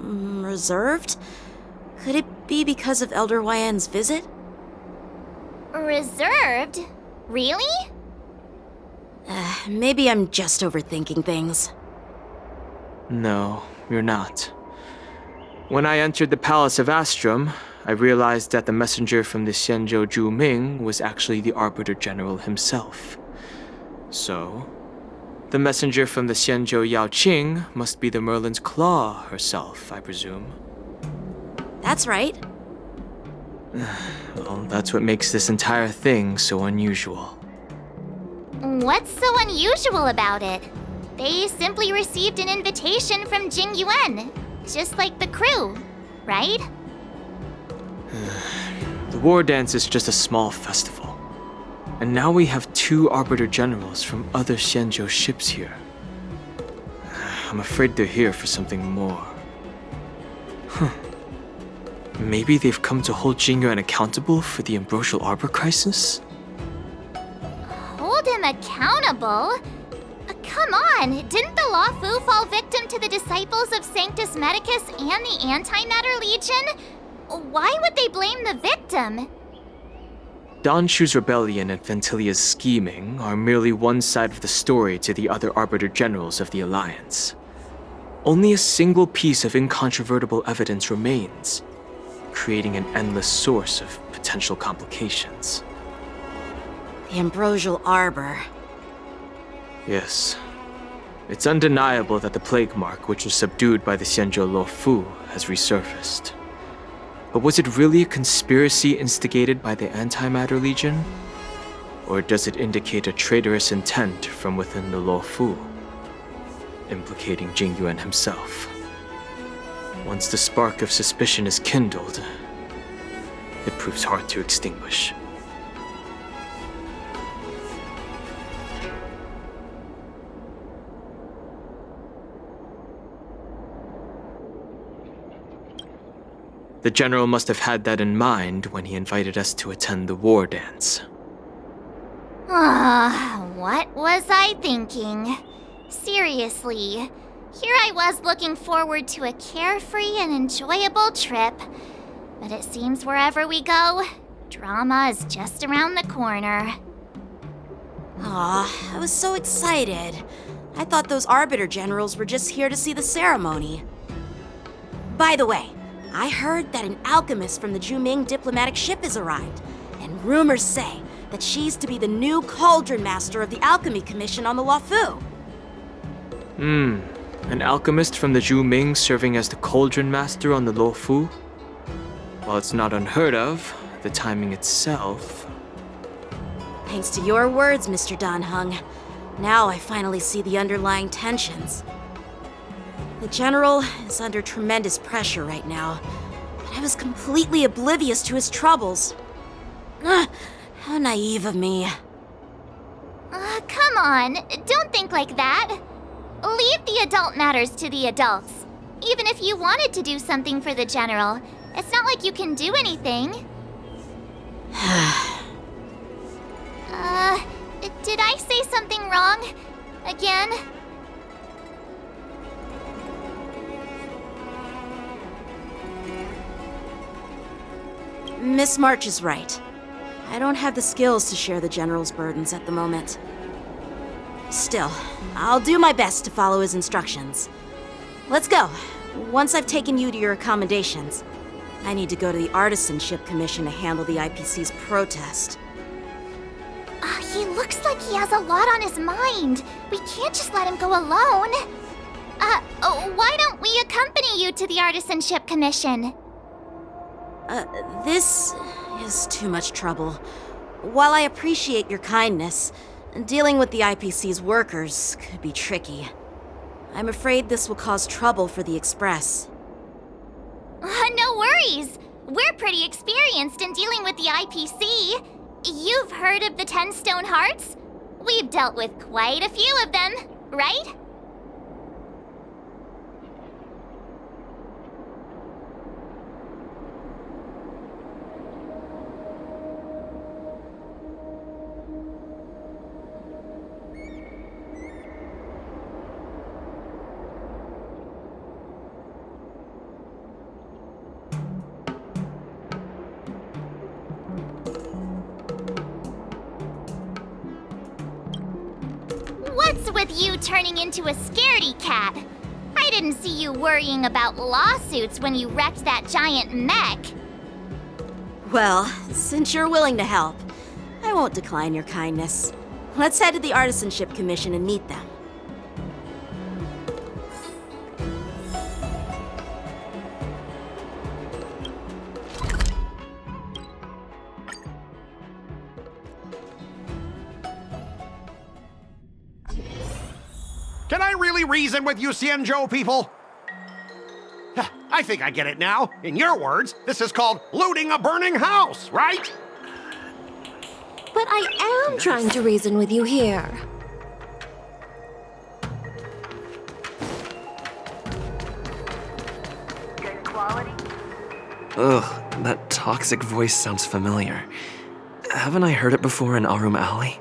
reserved. Could it be because of Elder Huayan's visit? Reserved? Really? Maybe I'm just overthinking things. No, you're not. When I entered the Palace of Astrum, I realized that the messenger from the Xianzhou Zhuming was actually the Arbiter General himself. So, the messenger from the Xianzhou Yaoqing must be the Merlin's Claw herself, I presume. That's right. Well, that's what makes this entire thing so unusual. What's so unusual about it? They simply received an invitation from Jing Yuan, just like the crew, right? The war dance is just a small festival. And now we have 2 Arbiter Generals from other Xianzhou ships here. I'm afraid they're here for something more. Maybe they've come to hold Jing Yuan accountable for the Ambrosial Arbor crisis? Hold him accountable? Come on, didn't the Luofu fall victim to the disciples of Sanctus Medicus and the Antimatter Legion? Why would they blame the victim? Dan Shu's rebellion and Ventilia's scheming are merely one side of the story to the other Arbiter Generals of the Alliance. Only a single piece of incontrovertible evidence remains, creating an endless source of potential complications. The Ambrosial Arbor. Yes. It's undeniable that the plague mark, which was subdued by the Xianzhou Luofu, has resurfaced. But was it really a conspiracy instigated by the Antimatter Legion? Or does it indicate a traitorous intent from within the Luofu, implicating Jing Yuan himself? Once the spark of suspicion is kindled, it proves hard to extinguish. The general must have had that in mind when he invited us to attend the war dance. What was I thinking? Seriously, here I was looking forward to a carefree and enjoyable trip. But it seems wherever we go, drama is just around the corner. Aw, I was so excited. I thought those Arbiter Generals were just here to see the ceremony. By the way, I heard that an alchemist from the Zhuming diplomatic ship has arrived, and rumors say that she's to be the new Cauldron Master of the Alchemy Commission on the Luofu. An alchemist from the Zhuming serving as the Cauldron Master on the Luofu? While it's not unheard of, the timing itself... Thanks to your words, Mr. Danheng. Now I finally see the underlying tensions. The General is under tremendous pressure right now, but I was completely oblivious to his troubles. How naive of me. Come on, don't think like that. Leave the adult matters to the adults. Even if you wanted to do something for the General, it's not like you can do anything. Did I say something wrong? Again? Miss March is right. I don't have the skills to share the General's burdens at the moment. Still, I'll do my best to follow his instructions. Let's go. Once I've taken you to your accommodations, I need to go to the Artisanship Commission to handle the IPC's protest. He looks like he has a lot on his mind. We can't just let him go alone. Why don't we accompany you to the Artisanship Commission? This is too much trouble. While I appreciate your kindness, dealing with the IPC's workers could be tricky. I'm afraid this will cause trouble for the Express. No worries. We're pretty experienced in dealing with the IPC. You've heard of the 10 Stone Hearts? We've dealt with quite a few of them, right? What's with you turning into a scaredy cat? I didn't see you worrying about lawsuits when you wrecked that giant mech. Well, since you're willing to help, I won't decline your kindness. Let's head to the Artisanship Commission and meet them. Can I really reason with you Xianzhou people? I think I get it now. In your words, this is called looting a burning house, right? But I am trying to reason with you here. Good quality? Ugh, that toxic voice sounds familiar. Haven't I heard it before in Arum Alley?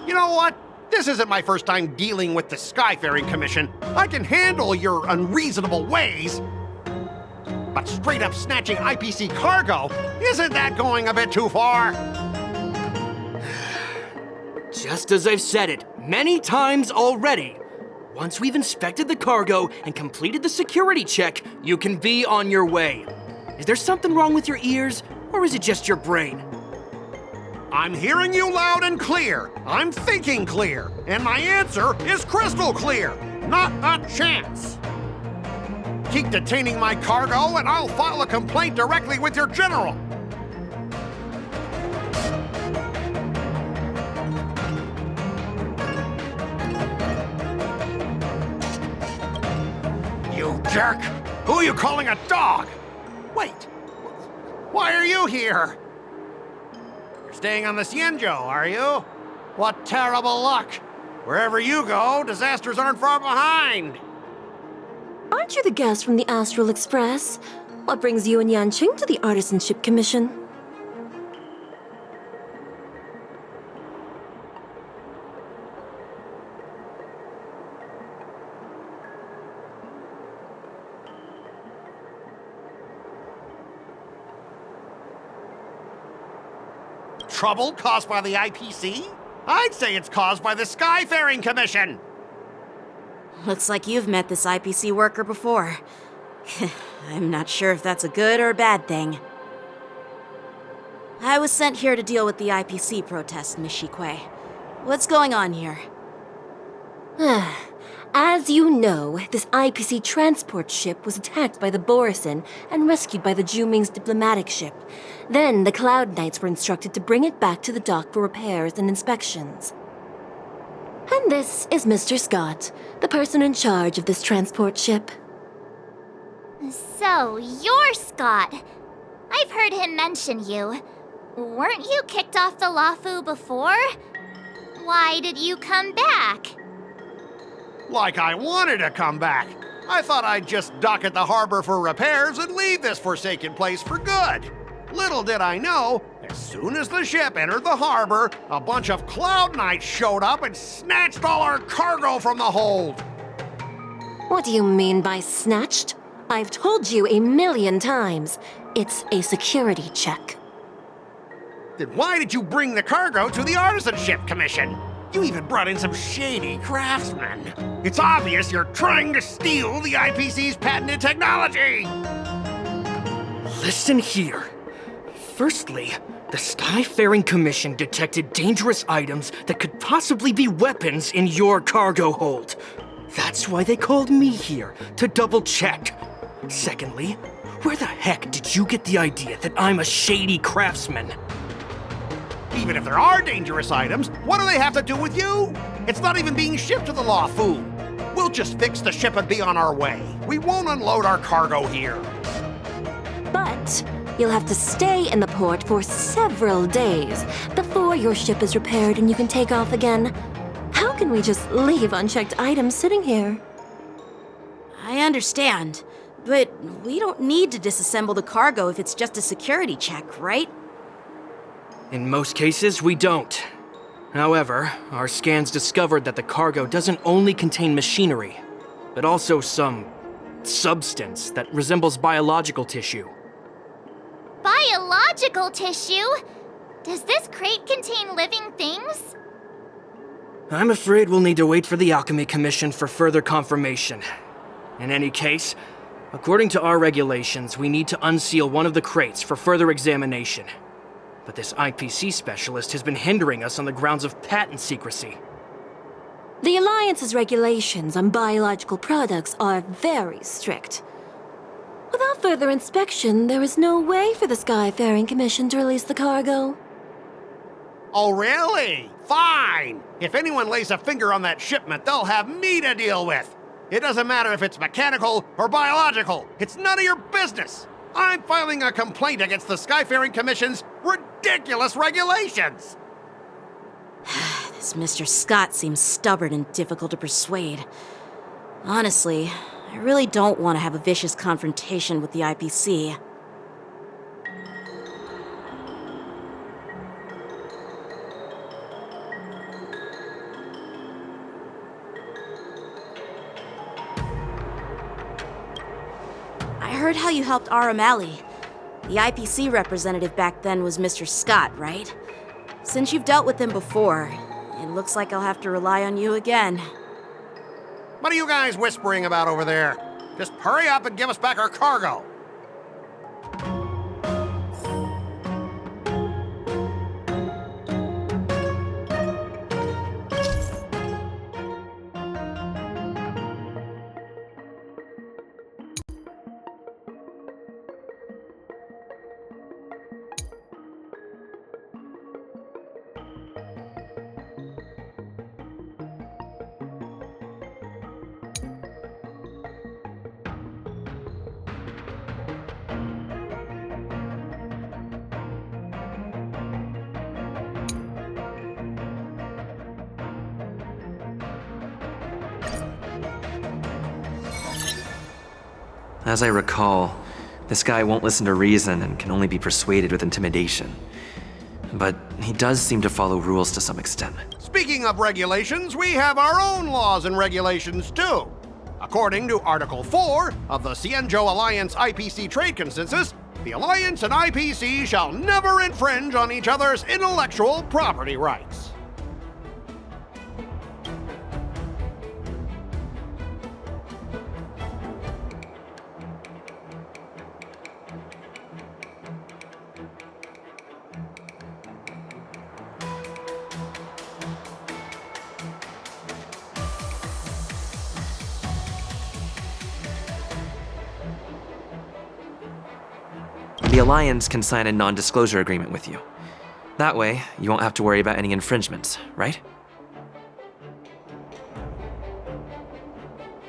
You know what? This isn't my first time dealing with the Skyfaring Commission. I can handle your unreasonable ways. But straight up snatching IPC cargo, isn't that going a bit too far? Just as I've said it many times already. Once we've inspected the cargo and completed the security check, you can be on your way. Is there something wrong with your ears, or is it just your brain? I'm hearing you loud and clear. I'm thinking clear. And my answer is crystal clear. Not a chance. Keep detaining my cargo and I'll file a complaint directly with your general. You jerk! Who are you calling a dog? Wait, why are you here? Staying on the Xianzhou, are you? What terrible luck! Wherever you go, disasters aren't far behind! Aren't you the guest from the Astral Express? What brings you and Yanqing to the Artisanship Commission? Trouble caused by the IPC? I'd say it's caused by the Skyfaring Commission! Looks like you've met this IPC worker before. I'm not sure if that's a good or a bad thing. I was sent here to deal with the IPC protest, Miss Xīngqióng. What's going on here? As you know, this IPC transport ship was attacked by the Borisin and rescued by the Zhuming's diplomatic ship. Then the Cloud Knights were instructed to bring it back to the dock for repairs and inspections. And this is Mr. Scott, the person in charge of this transport ship. So, you're Scott. I've heard him mention you. Weren't you kicked off the Luofu before? Why did you come back? Like I wanted to come back. I thought I'd just dock at the harbor for repairs and leave this forsaken place for good. Little did I know, as soon as the ship entered the harbor, a bunch of Cloud Knights showed up and snatched all our cargo from the hold. What do you mean by snatched? I've told you 1,000,000 times. It's a security check. Then why did you bring the cargo to the Artisanship Commission? You even brought in some shady craftsmen. It's obvious you're trying to steal the IPC's patented technology! Listen here. Firstly, the Skyfaring Commission detected dangerous items that could possibly be weapons in your cargo hold. That's why they called me here, to double check. Secondly, where the heck did you get the idea that I'm a shady craftsman? Even if there are dangerous items, what do they have to do with you? It's not even being shipped to the Luofu. We'll just fix the ship and be on our way. We won't unload our cargo here. But you'll have to stay in the port for several days before your ship is repaired and you can take off again. How can we just leave unchecked items sitting here? I understand, but we don't need to disassemble the cargo if it's just a security check, right? In most cases, we don't. However, our scans discovered that the cargo doesn't only contain machinery, but also some substance that resembles biological tissue. Biological tissue? Does this crate contain living things? I'm afraid we'll need to wait for the Alchemy Commission for further confirmation. In any case, according to our regulations, we need to unseal one of the crates for further examination. But this IPC specialist has been hindering us on the grounds of patent secrecy. The Alliance's regulations on biological products are very strict. Without further inspection, there is no way for the Skyfaring Commission to release the cargo. Oh, really? Fine! If anyone lays a finger on that shipment, they'll have me to deal with. It doesn't matter if it's mechanical or biological. It's none of your business. I'm filing a complaint against the Skyfaring Commission's ridiculous regulations. This Mr. Scott seems stubborn and difficult to persuade. Honestly, I really don't want to have a vicious confrontation with the IPC. I heard how you helped R. O'Malley. The IPC representative back then was Mr. Scott, right? Since you've dealt with him before, it looks like I'll have to rely on you again. What are you guys whispering about over there? Just hurry up and give us back our cargo. As I recall, this guy won't listen to reason and can only be persuaded with intimidation. But he does seem to follow rules to some extent. Speaking of regulations, we have our own laws and regulations too. According to Article 4 of the Xianzhou Alliance IPC Trade Consensus, the Alliance and IPC shall never infringe on each other's intellectual property rights. The Alliance can sign a non-disclosure agreement with you. That way, you won't have to worry about any infringements, right?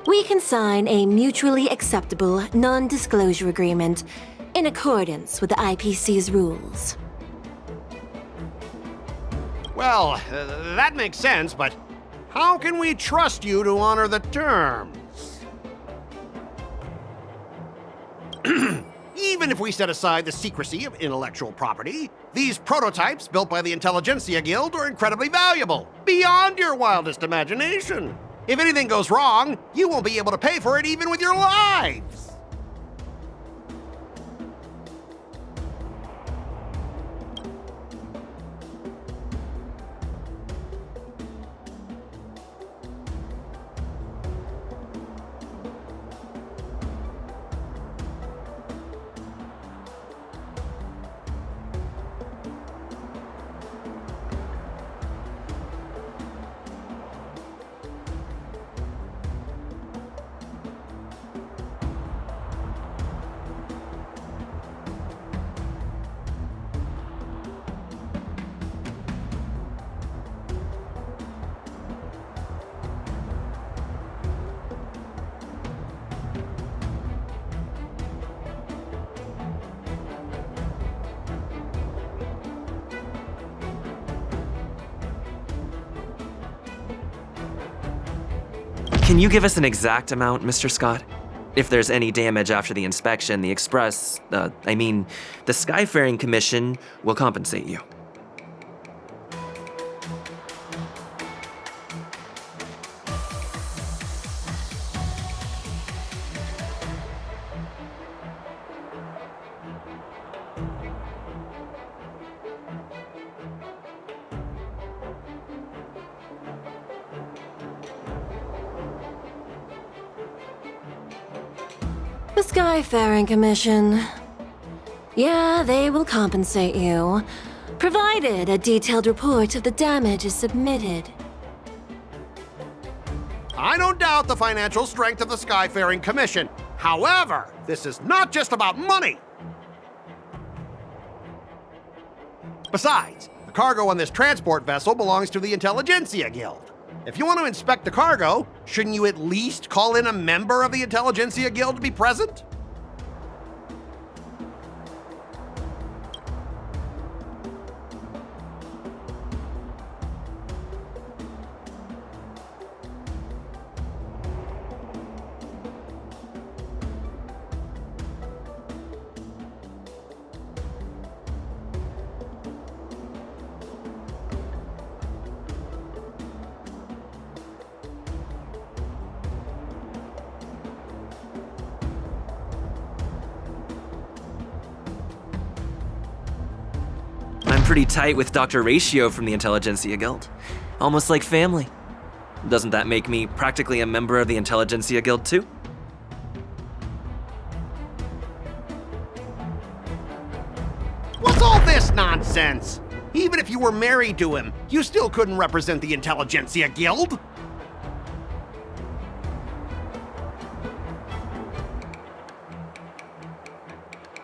We can sign a mutually acceptable non-disclosure agreement in accordance with the IPC's rules. Well, that makes sense, but how can we trust you to honor the terms? Even if we set aside the secrecy of intellectual property, these prototypes built by the Intelligentsia Guild are incredibly valuable, beyond your wildest imagination. If anything goes wrong, you won't be able to pay for it even with your lives. Can you give us an exact amount, Mr. Scott? If there's any damage after the inspection, the the Skyfaring Commission will compensate you. The Skyfaring Commission. Yeah, they will compensate you, provided a detailed report of the damage is submitted. I don't doubt the financial strength of the Skyfaring Commission. However, this is not just about money. Besides, the cargo on this transport vessel belongs to the Intelligentsia Guild. If you want to inspect the cargo, shouldn't you at least call in a member of the Intelligentsia Guild to be present? I'm pretty tight with Dr. Ratio from the Intelligentsia Guild. Almost like family. Doesn't that make me practically a member of the Intelligentsia Guild too? What's all this nonsense? Even if you were married to him, you still couldn't represent the Intelligentsia Guild.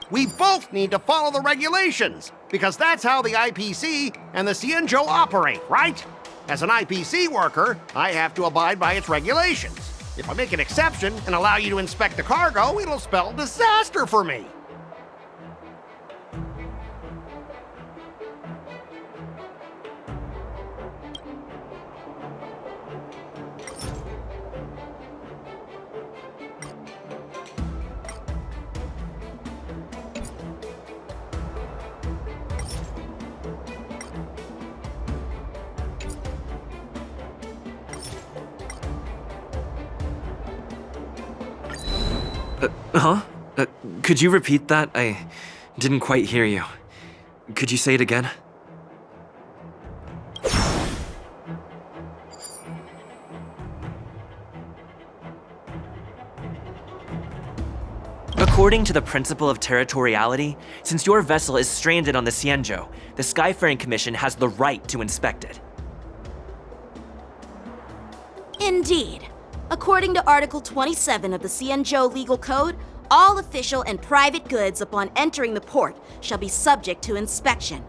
We both need to follow the regulations, because that's how the IPC and the Xianzhou operate, right? As an IPC worker, I have to abide by its regulations. If I make an exception and allow you to inspect the cargo, it'll spell disaster for me. Could you repeat that? I didn't quite hear you. Could you say it again? According to the principle of territoriality, since your vessel is stranded on the Xianzhou, the Skyfaring Commission has the right to inspect it. Indeed. According to Article 27 of the Xianzhou Legal Code, all official and private goods upon entering the port shall be subject to inspection.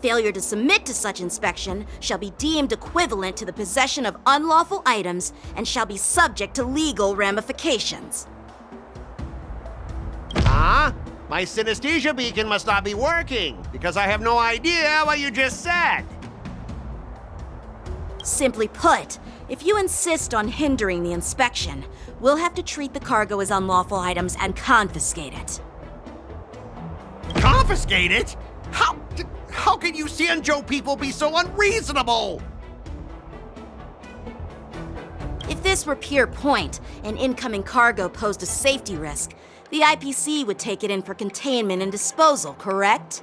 Failure to submit to such inspection shall be deemed equivalent to the possession of unlawful items and shall be subject to legal ramifications. Huh? My synesthesia beacon must not be working, because I have no idea what you just said. Simply put, if you insist on hindering the inspection, we'll have to treat the cargo as unlawful items and confiscate it. Confiscate it? How can you Xianzhou people be so unreasonable? If this were pure point and incoming cargo posed a safety risk, the IPC would take it in for containment and disposal, correct?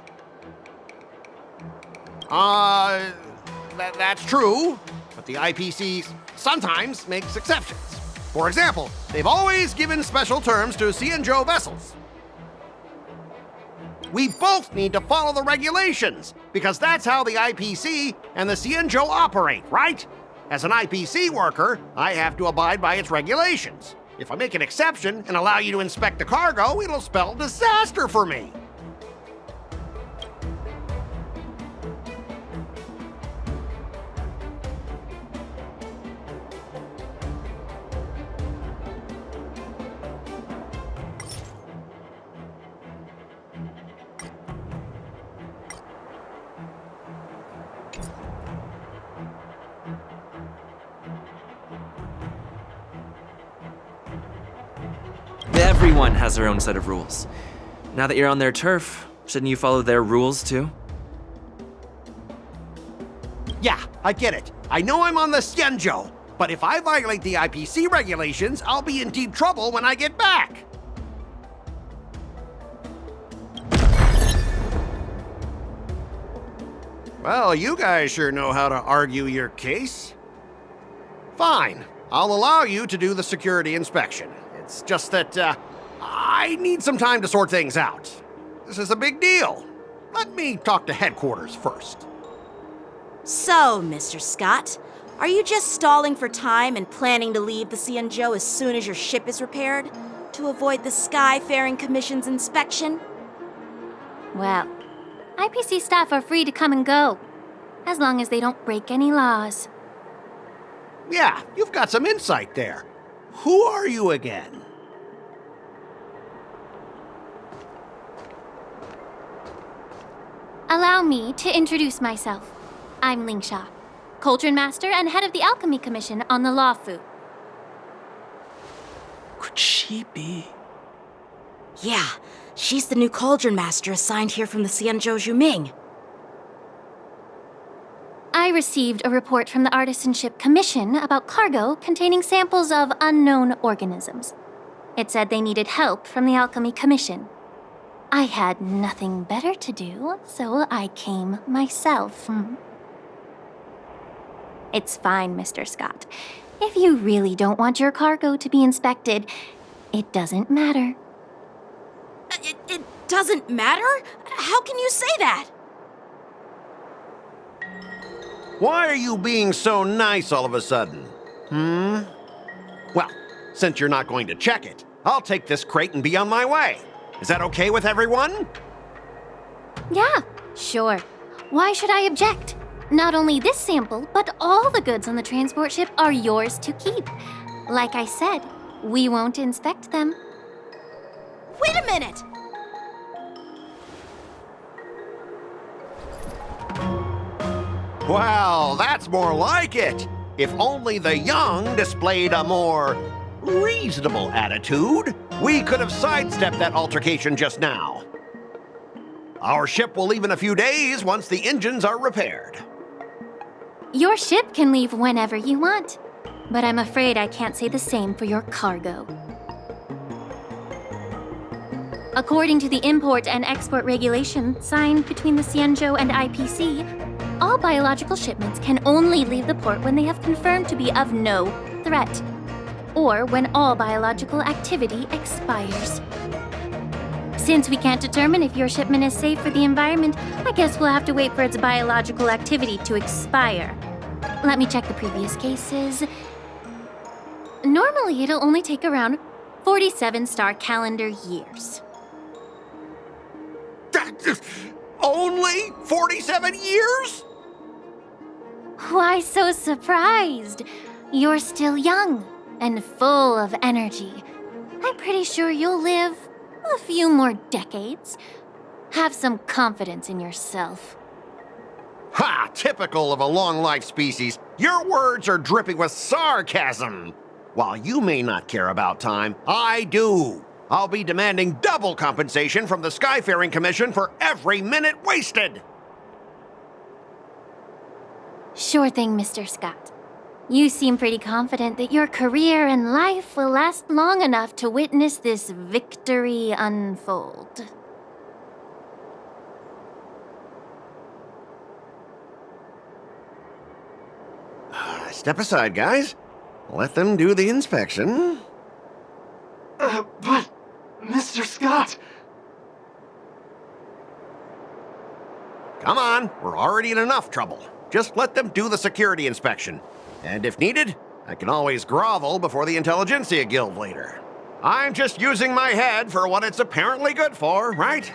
That's true, but the IPC sometimes makes exceptions. For example, they've always given special terms to Xianzhou vessels. We both need to follow the regulations, because that's how the IPC and the Xianzhou operate, right? As an IPC worker, I have to abide by its regulations. If I make an exception and allow you to inspect the cargo, it'll spell disaster for me. Everyone has their own set of rules. Now that you're on their turf, shouldn't you follow their rules too? Yeah, I get it. I know I'm on the Xianzhou, but if I violate the IPC regulations, I'll be in deep trouble when I get back. Well, you guys sure know how to argue your case. Fine, I'll allow you to do the security inspection. It's just that, I need some time to sort things out. This is a big deal. Let me talk to headquarters first. So, Mr. Scott, are you just stalling for time and planning to leave the Xianzhou as soon as your ship is repaired? To avoid the Skyfaring Commission's inspection? Well, IPC staff are free to come and go, as long as they don't break any laws. Yeah, you've got some insight there. Who are you again? Allow me to introduce myself. I'm Lingsha, Cauldron Master and head of the Alchemy Commission on the Luofu. Could she be? Yeah, she's the new Cauldron Master assigned here from the Xianzhou Yu-Peng. I received a report from the Artisanship Commission about cargo containing samples of unknown organisms. It said they needed help from the Alchemy Commission. I had nothing better to do, so I came myself. It's fine, Mr. Scott. If you really don't want your cargo to be inspected, it doesn't matter. It doesn't matter? How can you say that? Why are you being so nice all of a sudden? Well, since you're not going to check it, I'll take this crate and be on my way. Is that okay with everyone? Yeah, sure. Why should I object? Not only this sample, but all the goods on the transport ship are yours to keep. Like I said, we won't inspect them. Wait a minute! Well, that's more like it. If only the young displayed a more reasonable attitude, we could have sidestepped that altercation just now. Our ship will leave in a few days once the engines are repaired. Your ship can leave whenever you want, but I'm afraid I can't say the same for your cargo. According to the import and export regulation signed between the Xianzhou and IPC, all biological shipments can only leave the port when they have confirmed to be of no threat, or when all biological activity expires. Since we can't determine if your shipment is safe for the environment, I guess we'll have to wait for its biological activity to expire. Let me check the previous cases. Normally, it'll only take around 47 star calendar years. Only 47 years? Why so surprised? You're still young and full of energy. I'm pretty sure you'll live a few more decades. Have some confidence in yourself. Ha! Typical of a long-life species. Your words are dripping with sarcasm. While you may not care about time, I do. I'll be demanding double compensation from the Skyfaring Commission for every minute wasted. Sure thing, Mr. Scott. You seem pretty confident that your career and life will last long enough to witness this victory unfold. Step aside, guys. Let them do the inspection. But, Mr. Scott... Come on, we're already in enough trouble. Just let them do the security inspection. And if needed, I can always grovel before the Intelligentsia Guild later. I'm just using my head for what it's apparently good for, right?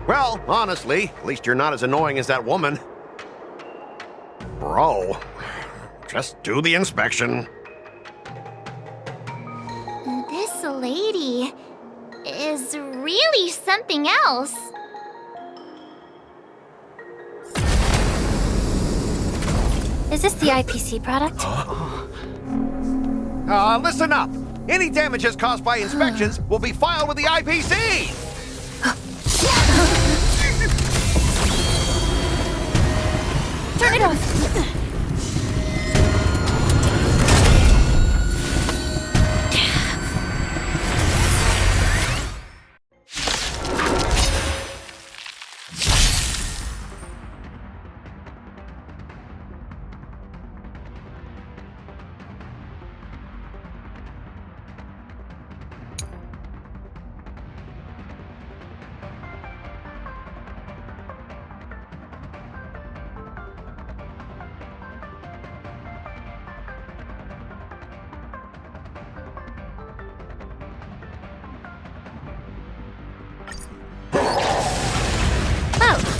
Well, honestly, at least you're not as annoying as that woman. Bro, just do the inspection. This lady is really something else. Is this the IPC product? Listen up. Any damages caused by inspections will be filed with the IPC. Turn it off!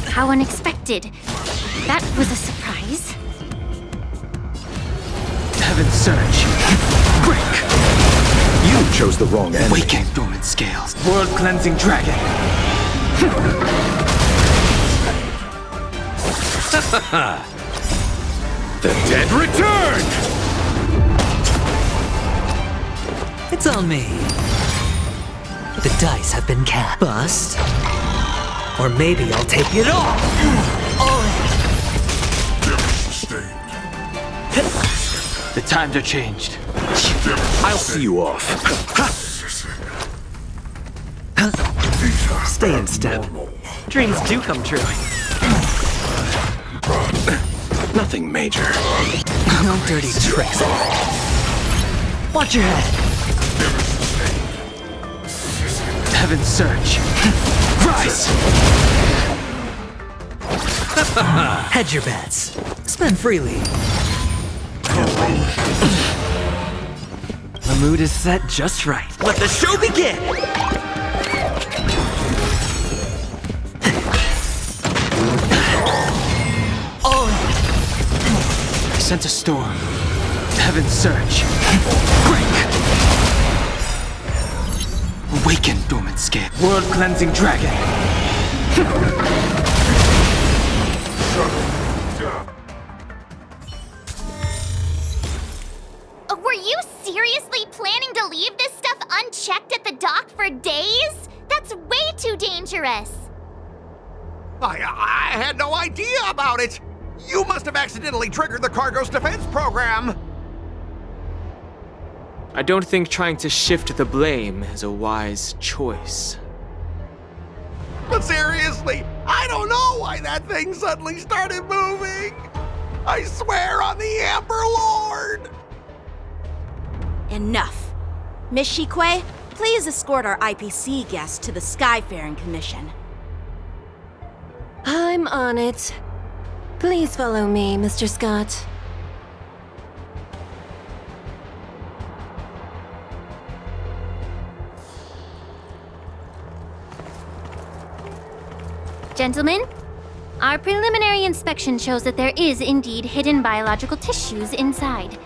How unexpected. That was a surprise. Heaven Surge. Break! You chose the wrong enemy. Awaken dormant scales. World Cleansing Dragon. The dead return! It's on me. The dice have been cast. Bust. Or maybe I'll take it all! The times are changed. I'll see you off. Stay in step. Dreams do come true. Nothing major. No dirty tricks. Watch your head. Heaven Surge. Rise! Hedge your bets. Spend freely. The mood is set just right. Let the show begin! I sent a storm. Heaven Surge. Break! Awaken dormant scale. World Cleansing Dragon. Were you seriously planning to leave this stuff unchecked at the dock for days? That's way too dangerous. I had no idea about it. You must have accidentally triggered the cargo's defense program. I don't think trying to shift the blame is a wise choice. But seriously, I don't know why that thing suddenly started moving. I swear on the Amber Lord. Enough. Miss Xīngqióng, please escort our IPC guest to the Skyfaring Commission. I'm on it. Please follow me, Mr. Scott. Gentlemen, our preliminary inspection shows that there is indeed hidden biological tissues inside,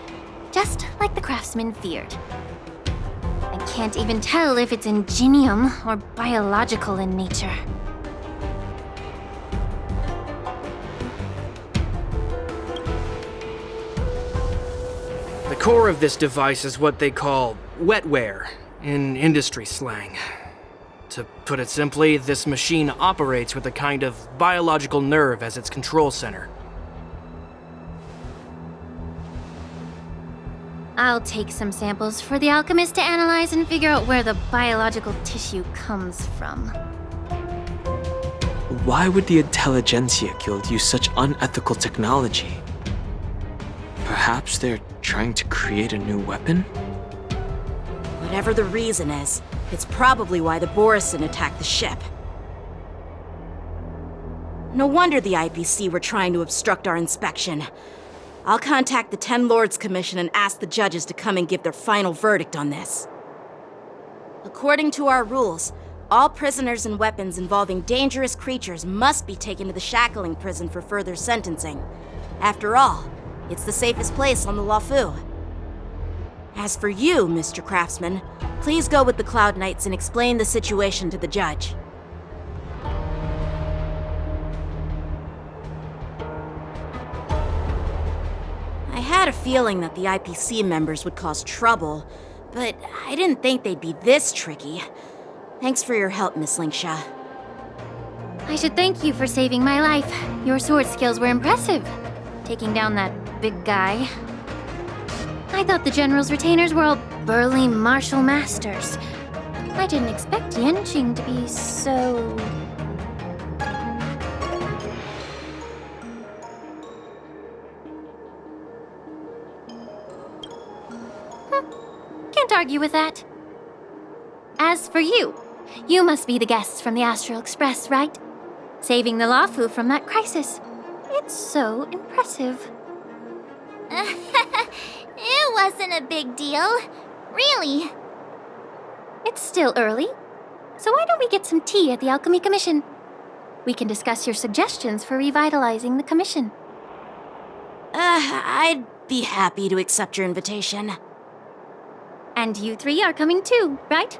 just like the craftsman feared. I can't even tell if it's ingenium or biological in nature. The core of this device is what they call wetware in industry slang. To put it simply, this machine operates with a kind of biological nerve as its control center. I'll take some samples for the alchemist to analyze and figure out where the biological tissue comes from. Why would the Intelligentsia Guild use such unethical technology? Perhaps they're trying to create a new weapon? Whatever the reason is, it's probably why the Bōrison attacked the ship. No wonder the IPC were trying to obstruct our inspection. I'll contact the Ten Lords Commission and ask the judges to come and give their final verdict on this. According to our rules, all prisoners and weapons involving dangerous creatures must be taken to the shackling prison for further sentencing. After all, it's the safest place on the Luofu. As for you, Mr. Craftsman, please go with the Cloud Knights and explain the situation to the judge. had a feeling that the IPC members would cause trouble, but I didn't think they'd be this tricky. Thanks for your help, Miss Lingsha. I should thank you for saving my life. Your sword skills were impressive. Taking down that big guy. I thought the General's retainers were all burly martial masters. I didn't expect Yanqing to be so... Can't argue with that. As for you, you must be the guests from the Astral Express, right? Saving the Lafu from that crisis. It's so impressive. It wasn't a big deal. Really. It's still early, so why don't we get some tea at the Alchemy Commission? We can discuss your suggestions for revitalizing the commission. I'd be happy to accept your invitation. And you three are coming too, right?